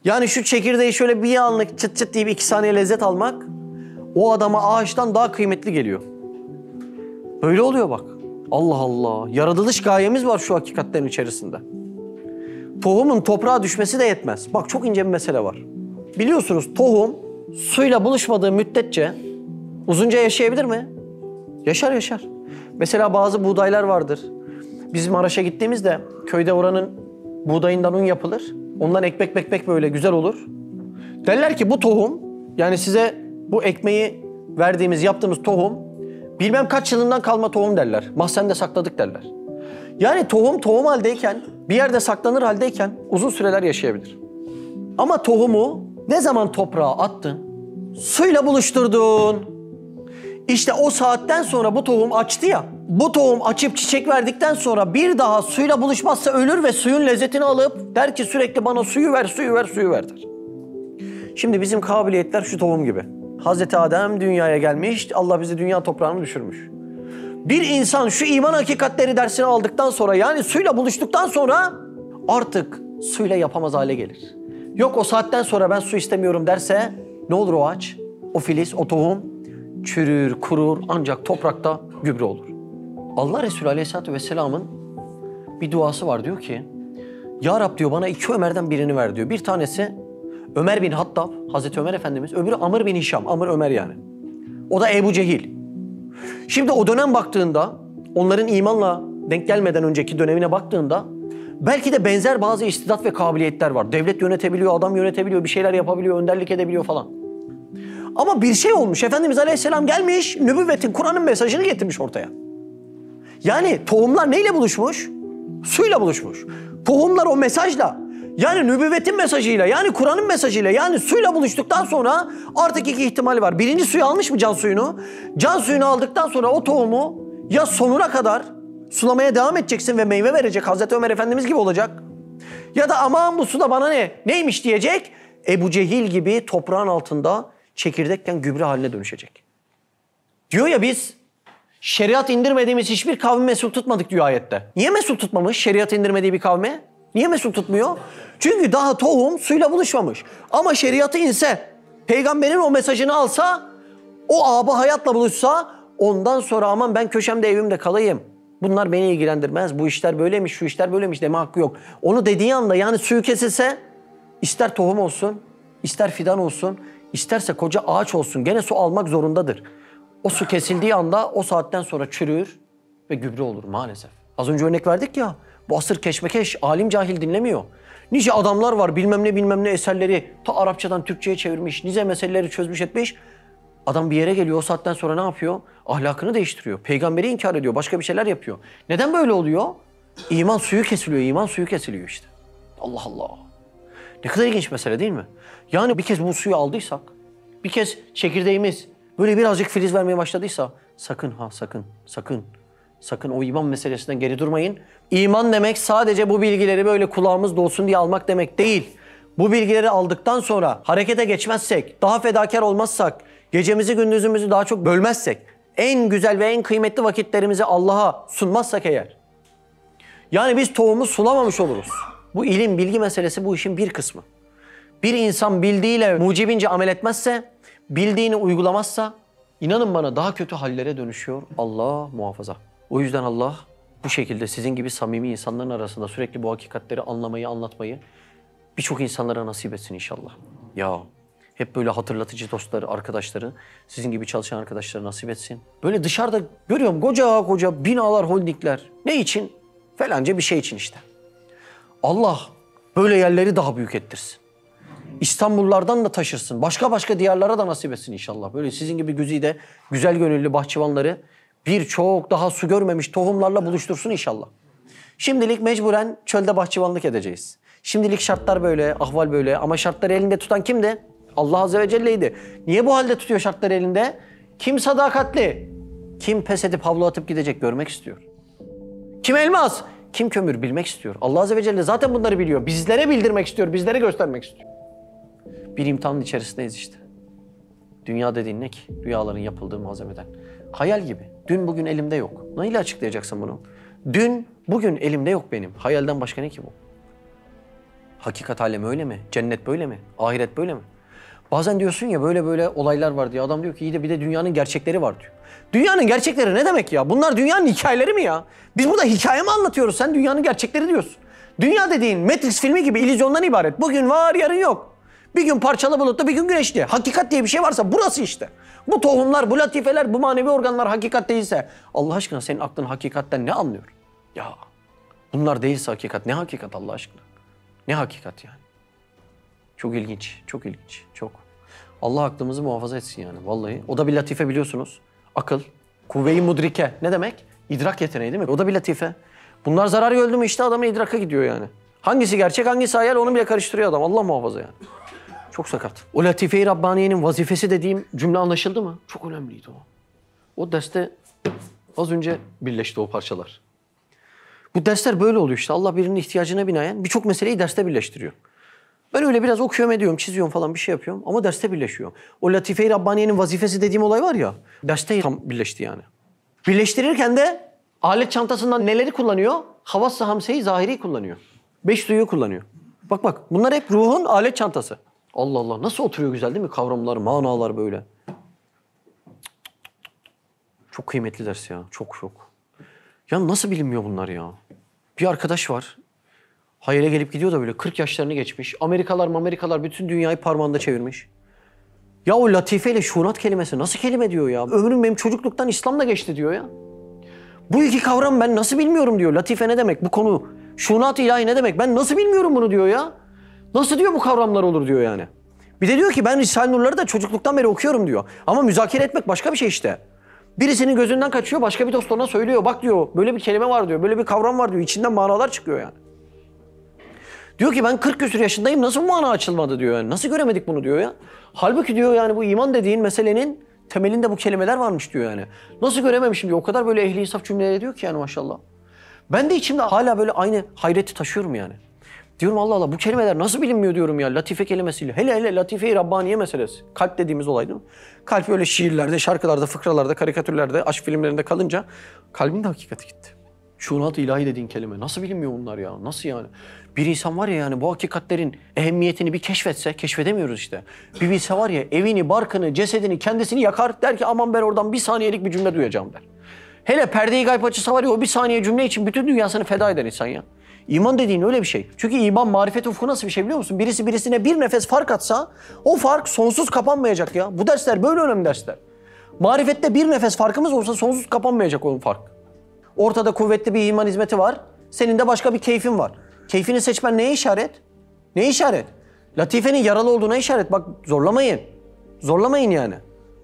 yani şu çekirdeği şöyle bir anlık çıt çıt deyip 2 saniye lezzet almak o adama ağaçtan daha kıymetli geliyor. Böyle oluyor bak. Allah Allah. Yaratılış gayemiz var şu hakikatlerin içerisinde. Tohumun toprağa düşmesi de yetmez. Bak çok ince bir mesele var. Biliyorsunuz tohum suyla buluşmadığı müddetçe uzunca yaşayabilir mi? Yaşar yaşar. Mesela bazı buğdaylar vardır. Biz Maraş'a gittiğimizde köyde oranın buğdayından un yapılır. Ondan ekmek böyle güzel olur. Derler ki bu tohum, yani size bu ekmeği verdiğimiz, yaptığımız tohum bilmem kaç yılından kalma tohum derler. Mahzende sakladık derler. Yani tohum haldeyken, bir yerde saklanır haldeyken uzun süreler yaşayabilir. Ama tohumu ne zaman toprağa attın, suyla buluşturdun. İşte o saatten sonra bu tohum açtı ya, bu tohum açıp çiçek verdikten sonra bir daha suyla buluşmazsa ölür ve suyun lezzetini alıp der ki sürekli bana suyu ver, suyu ver, suyu ver der. Şimdi bizim kabiliyetler şu tohum gibi. Hazreti Adem dünyaya gelmiş, Allah bizi dünya toprağına düşürmüş. Bir insan şu iman hakikatleri dersini aldıktan sonra, yani suyla buluştuktan sonra artık suyla yapamaz hale gelir. Yok o saatten sonra ben su istemiyorum derse ne olur o ağaç, o filiz, o tohum çürür, kurur, ancak toprakta gübre olur. Allah Resulü Aleyhisselatü Vesselam'ın bir duası var, diyor ki Ya Rab diyor, bana 2 Ömer'den birini ver diyor. Bir tanesi Ömer bin Hattab, Hazreti Ömer Efendimiz, öbürü Amr bin Hişam, Amr Ömer yani. O da Ebu Cehil. Şimdi o dönem baktığında, onların imanla denk gelmeden önceki dönemine baktığında belki de benzer bazı istidat ve kabiliyetler var. Devlet yönetebiliyor, adam yönetebiliyor, bir şeyler yapabiliyor, önderlik edebiliyor falan. Ama bir şey olmuş, Efendimiz Aleyhisselam gelmiş, nübüvvetin, Kur'an'ın mesajını getirmiş ortaya. Yani tohumlar neyle buluşmuş? Suyla buluşmuş. Tohumlar o mesajla, yani nübüvvetin mesajıyla, yani Kur'an'ın mesajıyla, yani suyla buluştuktan sonra artık 2 ihtimal var. Birinci suyu almış mı, can suyunu? Can suyunu aldıktan sonra o tohumu ya sonuna kadar sulamaya devam edeceksin ve meyve verecek, Hazreti Ömer Efendimiz gibi olacak. Ya da aman bu su da bana neymiş diyecek. Ebu Cehil gibi toprağın altında çekirdekken gübre haline dönüşecek. Diyor ya, biz şeriat indirmediğimiz hiçbir kavmi mesul tutmadık diyor ayette. Niye mesul tutmamış şeriat indirmediği bir kavmi? Niye mesul tutmuyor? Çünkü daha tohum suyla buluşmamış. Ama şeriatı inse, peygamberin o mesajını alsa, o âb-ı hayatla buluşsa, ondan sonra aman ben köşemde evimde kalayım, bunlar beni ilgilendirmez, bu işler böyleymiş, şu işler böyleymiş deme hakkı yok. Onu dediği anda, yani suyu kesilse, ister tohum olsun, ister fidan olsun, isterse koca ağaç olsun, gene su almak zorundadır. O su kesildiği anda o saatten sonra çürür ve gübre olur maalesef. Az önce örnek verdik ya, bu asır keşmekeş, alim cahil dinlemiyor. Nice adamlar var, bilmem ne eserleri ta Arapçadan Türkçe'ye çevirmiş, nice meseleleri çözmüş etmiş. Adam bir yere geliyor, o saatten sonra ne yapıyor? Ahlakını değiştiriyor, peygamberi inkar ediyor, başka bir şeyler yapıyor. Neden böyle oluyor? İman suyu kesiliyor, iman suyu kesiliyor işte. Allah Allah. Ne kadar ilginç mesele değil mi? Yani bir kez bu suyu aldıysak, bir kez çekirdeğimiz böyle birazcık filiz vermeye başladıysa sakın o iman meselesinden geri durmayın. İman demek sadece bu bilgileri böyle kulağımız dolsun diye almak demek değil. Bu bilgileri aldıktan sonra harekete geçmezsek, daha fedakar olmazsak, gecemizi gündüzümüzü daha çok bölmezsek, en güzel ve en kıymetli vakitlerimizi Allah'a sunmazsak eğer, yani biz tohumu sulamamış oluruz. Bu ilim, bilgi meselesi bu işin bir kısmı. Bir insan bildiğiyle mucibince amel etmezse, bildiğini uygulamazsa, inanın bana daha kötü hallere dönüşüyor. Allah muhafaza. O yüzden Allah bu şekilde sizin gibi samimi insanların arasında sürekli bu hakikatleri anlamayı, anlatmayı birçok insanlara nasip etsin inşallah. Ya hep böyle hatırlatıcı dostları, arkadaşları, sizin gibi çalışan arkadaşları nasip etsin. Böyle dışarıda görüyorum koca binalar, holdingler. Ne için? Falanca bir şey için işte. Allah böyle yerleri daha büyük ettirsin. İstanbullardan da taşırsın. Başka diyarlara da nasip etsin inşallah. Böyle sizin gibi güzide, güzel gönüllü bahçıvanları birçok daha su görmemiş tohumlarla buluştursun inşallah. Şimdilik mecburen çölde bahçıvanlık edeceğiz. Şimdilik şartlar böyle, ahval böyle, ama şartları elinde tutan kimdi? Allah Azze ve Celle'ydi. Niye bu halde tutuyor şartları elinde? Kim sadakatli? Kim pes edip havlu atıp gidecek görmek istiyor? Kim elmas? Kim kömür bilmek istiyor? Allah Azze ve Celle zaten bunları biliyor. Bizlere bildirmek istiyor, bizlere göstermek istiyor. Bir imtihanın içerisindeyiz işte. Dünya dediğin ne ki? Rüyaların yapıldığı malzemeden. Hayal gibi. Dün bugün elimde yok. Neyle açıklayacaksın bunu? Dün bugün elimde yok benim. Hayalden başka ne ki bu? Hakikat alemi öyle mi? Cennet böyle mi? Ahiret böyle mi? Bazen diyorsun ya böyle olaylar var diye. Adam diyor ki iyi de bir de dünyanın gerçekleri var diyor. Dünyanın gerçekleri ne demek ya? Bunlar dünyanın hikayeleri mi ya? Biz burada hikaye mi anlatıyoruz? Sen dünyanın gerçekleri diyorsun. Dünya dediğin Matrix filmi gibi illüzyondan ibaret. Bugün var, yarın yok. Bir gün parçalı bulutlu, bir gün güneşli. Hakikat diye bir şey varsa burası işte. Bu tohumlar, bu latifeler, bu manevi organlar hakikat değilse Allah aşkına senin aklın hakikatten ne anlıyor? Ya bunlar değilse hakikat, ne hakikat Allah aşkına? Ne hakikat yani? Çok ilginç, çok ilginç, çok. Allah aklımızı muhafaza etsin yani vallahi. O da bir latife biliyorsunuz. Akıl, kuvve-i mudrike ne demek? İdrak yeteneği değil mi? O da bir latife. Bunlar zarar gördü mü işte adamın idraka gidiyor yani. Hangisi gerçek, hangisi hayal onu bile karıştırıyor adam. Allah muhafaza yani. Çok sakat. O Latife-i Rabbaniye'nin vazifesi dediğim cümle anlaşıldı mı? Çok önemliydi o. O derste az önce birleşti o parçalar. Bu dersler böyle oluyor işte. Allah birinin ihtiyacına binaen birçok meseleyi derste birleştiriyor. Ben öyle biraz okuyorum, ediyorum, çiziyorum falan bir şey yapıyorum ama derste birleşiyor. O Latife-i Rabbaniye'nin vazifesi dediğim olay var ya, derste tam birleşti yani. Birleştirirken de alet çantasından neleri kullanıyor? Havas-ı hamse-i zahiri kullanıyor. 5 duyuyu kullanıyor. Bak bak bunlar hep ruhun alet çantası. Allah Allah nasıl oturuyor güzel değil mi? Kavramlar, manalar böyle. Çok kıymetli ders ya. Çok çok. Ya nasıl bilinmiyor bunlar ya? Bir arkadaş var. Hayale gelip gidiyor da böyle 40 yaşlarını geçmiş. Amerikalar bütün dünyayı parmağında çevirmiş. Ya o latife ile şuunat kelimesi nasıl kelime diyor ya? Ömrüm benim çocukluktan İslam'la geçti diyor ya. Bu iki kavram ben nasıl bilmiyorum diyor. Latife ne demek? Bu konu şuunat ilahi ne demek? Ben nasıl bilmiyorum bunu diyor ya. Nasıl diyor bu kavramlar olur diyor yani. Bir de diyor ki ben Risale-i Nur'ları da çocukluktan beri okuyorum diyor. Ama müzakere etmek başka bir şey işte. Birisinin gözünden kaçıyor başka bir dost ona söylüyor. Bak diyor böyle bir kelime var diyor. Böyle bir kavram var diyor. İçinden manalar çıkıyor yani. Diyor ki ben 40 küsur yaşındayım nasıl bu mana açılmadı diyor yani. Nasıl göremedik bunu diyor ya. Halbuki diyor yani bu iman dediğin meselenin temelinde bu kelimeler varmış diyor yani. Nasıl görememişim diyor. O kadar böyle ehli insaf cümleler ediyor ki yani maşallah. Ben de içimde hala böyle aynı hayreti taşıyorum yani. Diyorum Allah Allah bu kelimeler nasıl bilinmiyor diyorum ya latife kelimesiyle. Hele latife-i Rabbaniye meselesi. Kalp dediğimiz olay değil mi? Kalp öyle şiirlerde, şarkılarda, fıkralarda, karikatürlerde, aşk filmlerinde kalınca kalbin de hakikati gitti. Şuunat-ı ilahi dediğin kelime. Nasıl bilinmiyor bunlar ya? Nasıl yani? Bir insan var ya yani bu hakikatlerin ehemmiyetini bir keşfetse, keşfedemiyoruz işte. Bir bilse var ya evini, barkını, cesedini, kendisini yakar der ki aman ben oradan bir saniyelik bir cümle duyacağım der. Hele perde-i gayb açısı var ya o bir saniye cümle için bütün dünyasını feda eder insan ya. İman dediğin öyle bir şey. Çünkü iman marifet ufku nasıl bir şey biliyor musun? Birisi birisine bir nefes fark atsa o fark sonsuz kapanmayacak ya. Bu dersler böyle önemli dersler. Marifette bir nefes farkımız olsa sonsuz kapanmayacak o fark. Ortada kuvvetli bir iman hizmeti var. Senin de başka bir keyfin var. Keyfini seçmen neye işaret? Neye işaret? Latifenin yaralı olduğuna işaret. Bak zorlamayın. Zorlamayın yani.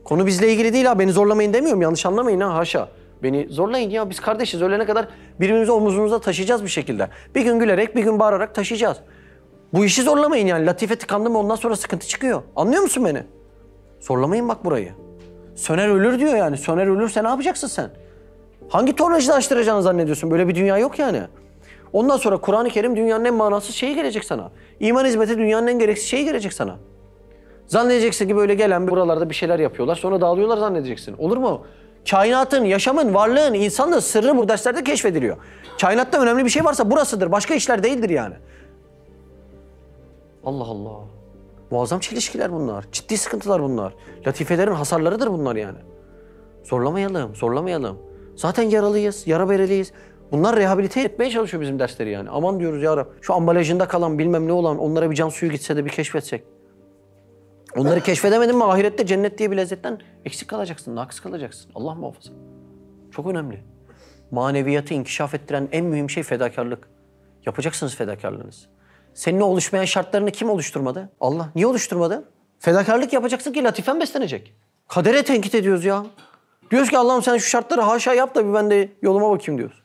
Konu bizle ilgili değil ha. Beni zorlamayın demiyorum. Yanlış anlamayın ha haşa. Beni zorlayın ya. Biz kardeşiz. Ölene kadar birbirimizi omuzumuzda taşıyacağız bir şekilde. Bir gün gülerek, bir gün bağırarak taşıyacağız. Bu işi zorlamayın yani. Latife tıkandı mı ondan sonra sıkıntı çıkıyor. Anlıyor musun beni? Zorlamayın bak burayı. Söner ölür diyor yani. Söner ölürse ne yapacaksın sen? Hangi tornacıda açtıracağını zannediyorsun? Böyle bir dünya yok yani. Ondan sonra Kur'an-ı Kerim dünyanın en manasız şeyi gelecek sana. İman hizmeti dünyanın en gereksiz şeyi gelecek sana. Zannedeceksin ki böyle gelen buralarda bir şeyler yapıyorlar. Sonra dağılıyorlar zannedeceksin. Olur mu? Kainatın, yaşamın, varlığın, insanlığın sırrı bu derslerde keşfediliyor. Kainatta önemli bir şey varsa burasıdır. Başka işler değildir yani. Allah Allah. Muazzam çelişkiler bunlar. Ciddi sıkıntılar bunlar. Latifelerin hasarlarıdır bunlar yani. Zorlamayalım, zorlamayalım. Zaten yaralıyız, yara bereliyiz. Bunlar rehabilite etmeye çalışıyor bizim dersleri yani. Aman diyoruz ya Rab, şu ambalajında kalan bilmem ne olan onlara bir can suyu gitse de bir keşfetsek. Onları keşfedemedin mi ahirette cennet diye bir lezzetten eksik kalacaksın, nakıs kalacaksın. Allah muhafaza. Çok önemli. Maneviyatı inkişaf ettiren en mühim şey fedakarlık. Yapacaksınız fedakarlığınızı. Seninle oluşmayan şartlarını kim oluşturmadı? Allah. Niye oluşturmadı? Fedakarlık yapacaksın ki latifen beslenecek. Kadere tenkit ediyoruz ya. Diyoruz ki Allah'ım sen şu şartları haşa yap da bir ben de yoluma bakayım diyoruz.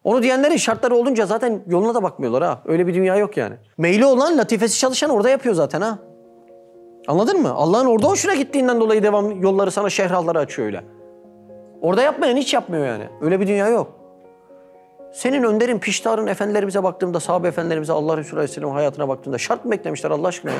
Onu diyenlerin şartları olunca zaten yoluna da bakmıyorlar ha. Öyle bir dünya yok yani. Meyli olan latifesi çalışan orada yapıyor zaten ha. Anladın mı? Allah'ın orada hoşuna gittiğinden dolayı devam yolları sana şehralları açıyor öyle. Orada yapmayan hiç yapmıyor yani. Öyle bir dünya yok. Senin önderin, piştarın efendilerimize baktığımda, sahabe efendilerimize Allah Resulü Aleyhisselam'ın hayatına baktığımda şart mı beklemişler Allah aşkına ya?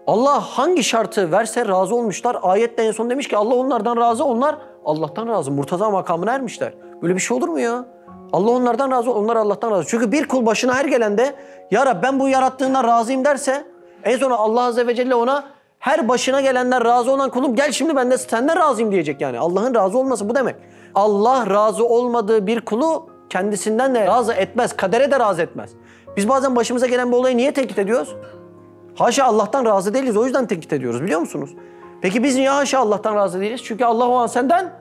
Allah hangi şartı verse razı olmuşlar. Ayette en son demiş ki Allah onlardan razı, onlar Allah'tan razı. Murtaza makamına ermişler. Böyle bir şey olur mu ya? Allah onlardan razı, onlar Allah'tan razı. Çünkü bir kul başına her gelende ya Rab ben bu yarattığından razıyım derse en sonra Allah Azze ve Celle ona her başına gelenden razı olan kulum gel şimdi ben de senden razıyım diyecek yani. Allah'ın razı olması bu demek. Allah razı olmadığı bir kulu kendisinden de razı etmez. Kadere de razı etmez. Biz bazen başımıza gelen bir olayı niye tenkit ediyoruz? Haşa Allah'tan razı değiliz. O yüzden tenkit ediyoruz biliyor musunuz? Peki biz niye haşa Allah'tan razı değiliz? Çünkü Allah o an senden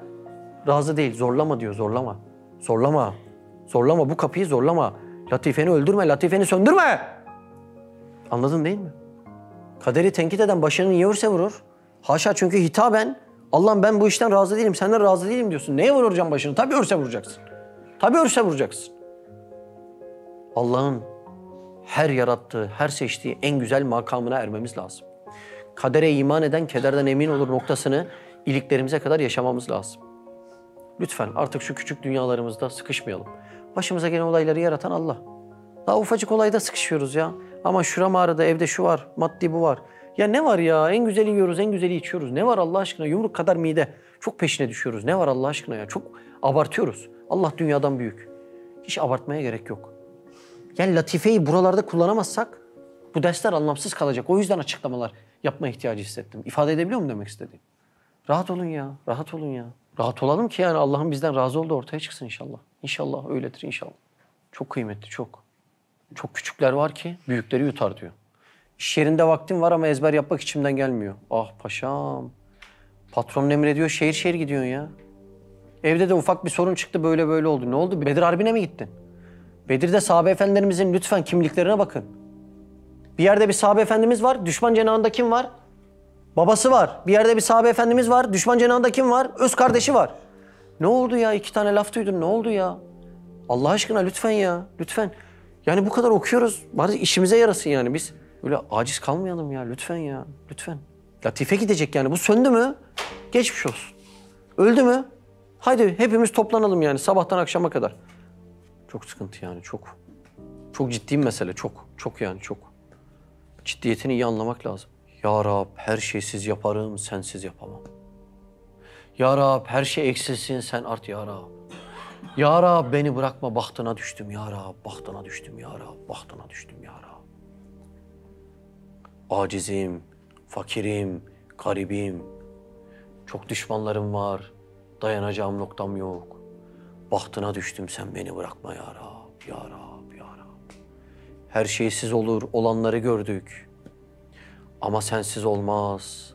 razı değil. Zorlama diyor. Zorlama. Zorlama. Zorlama. Bu kapıyı zorlama. Latifeni öldürme. Latifeni söndürme. Anladın değil mi? Kaderi tenkit eden başını niye vursa vurur? Haşa çünkü hitaben Allah'ım ben bu işten razı değilim. Senden razı değilim diyorsun. Neye vuracağım başını? Tabii örse vuracaksın. Tabii örse vuracaksın. Allah'ın her yarattığı, her seçtiği en güzel makamına ermemiz lazım. Kadere iman eden kederden emin olur noktasını iliklerimize kadar yaşamamız lazım. Lütfen artık şu küçük dünyalarımızda sıkışmayalım. Başımıza gelen olayları yaratan Allah. Daha ufacık olayda sıkışıyoruz ya. Ama şuram ağrıdı, evde şu var, maddi bu var. Ya ne var ya? En güzeli yiyoruz, en güzeli içiyoruz. Ne var Allah aşkına? Yumruk kadar mide. Çok peşine düşüyoruz. Ne var Allah aşkına ya? Çok abartıyoruz. Allah dünyadan büyük. Hiç abartmaya gerek yok. Yani latifeyi buralarda kullanamazsak bu dersler anlamsız kalacak. O yüzden açıklamalar yapma ihtiyacı hissettim. İfade edebiliyor muyum demek istediğim? Rahat olun ya, rahat olun ya. Rahat olalım ki yani Allah'ın bizden razı olduğu ortaya çıksın inşallah. İnşallah öyledir inşallah. Çok kıymetli, çok. Çok küçükler var ki büyükleri yutar diyor. İş yerinde vaktim var ama ezber yapmak içimden gelmiyor. Ah paşam. Patronun emrediyor, şehir şehir gidiyorsun ya. Evde de ufak bir sorun çıktı, böyle böyle oldu. Ne oldu? Bedir Harbi'ne mi gittin? Bedir'de sahabe efendilerimizin lütfen kimliklerine bakın. Bir yerde bir sahabe efendimiz var, düşman cenahında kim var? Babası var. Bir yerde bir sahabe efendimiz var, düşman cenahında kim var? Öz kardeşi var. Ne oldu ya? 2 tane laf duydun, ne oldu ya? Allah aşkına lütfen ya, lütfen. Yani bu kadar okuyoruz, bari işimize yarasın yani. Biz öyle aciz kalmayalım ya, lütfen ya, lütfen. Latife gidecek yani, bu söndü mü? Geçmiş olsun. Öldü mü? Haydi hepimiz toplanalım yani sabahtan akşama kadar. Çok sıkıntı yani, çok. Çok ciddi bir mesele, çok. Çok yani, çok. Ciddiyetini iyi anlamak lazım. Ya Rab, her şeysiz yaparım, sensiz yapamam. Ya Rab, her şey eksilsin, sen art ya Rab. Ya Rab, beni bırakma, bahtına düştüm ya Rab, bahtına düştüm ya Rab, bahtına düştüm ya Rab. Acizim, fakirim, garibim. Çok düşmanlarım var, dayanacağım noktam yok. Bahtına düştüm, sen beni bırakma ya Rab, ya Rab, ya Rab. Her şeysiz olur, olanları gördük. Ama sensiz olmaz.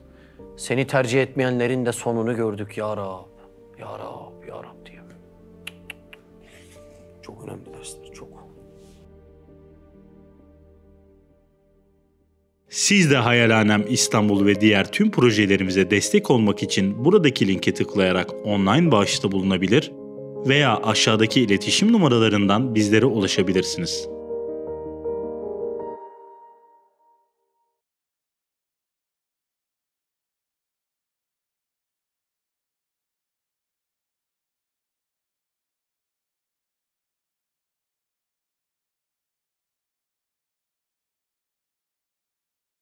Seni tercih etmeyenlerin de sonunu gördük ya Rab. Ya Rab, ya Rab diye. Çok önemli dersler, çok. Siz de Hayalhanem İstanbul ve diğer tüm projelerimize destek olmak için buradaki linke tıklayarak online bağışta bulunabilir veya aşağıdaki iletişim numaralarından bizlere ulaşabilirsiniz.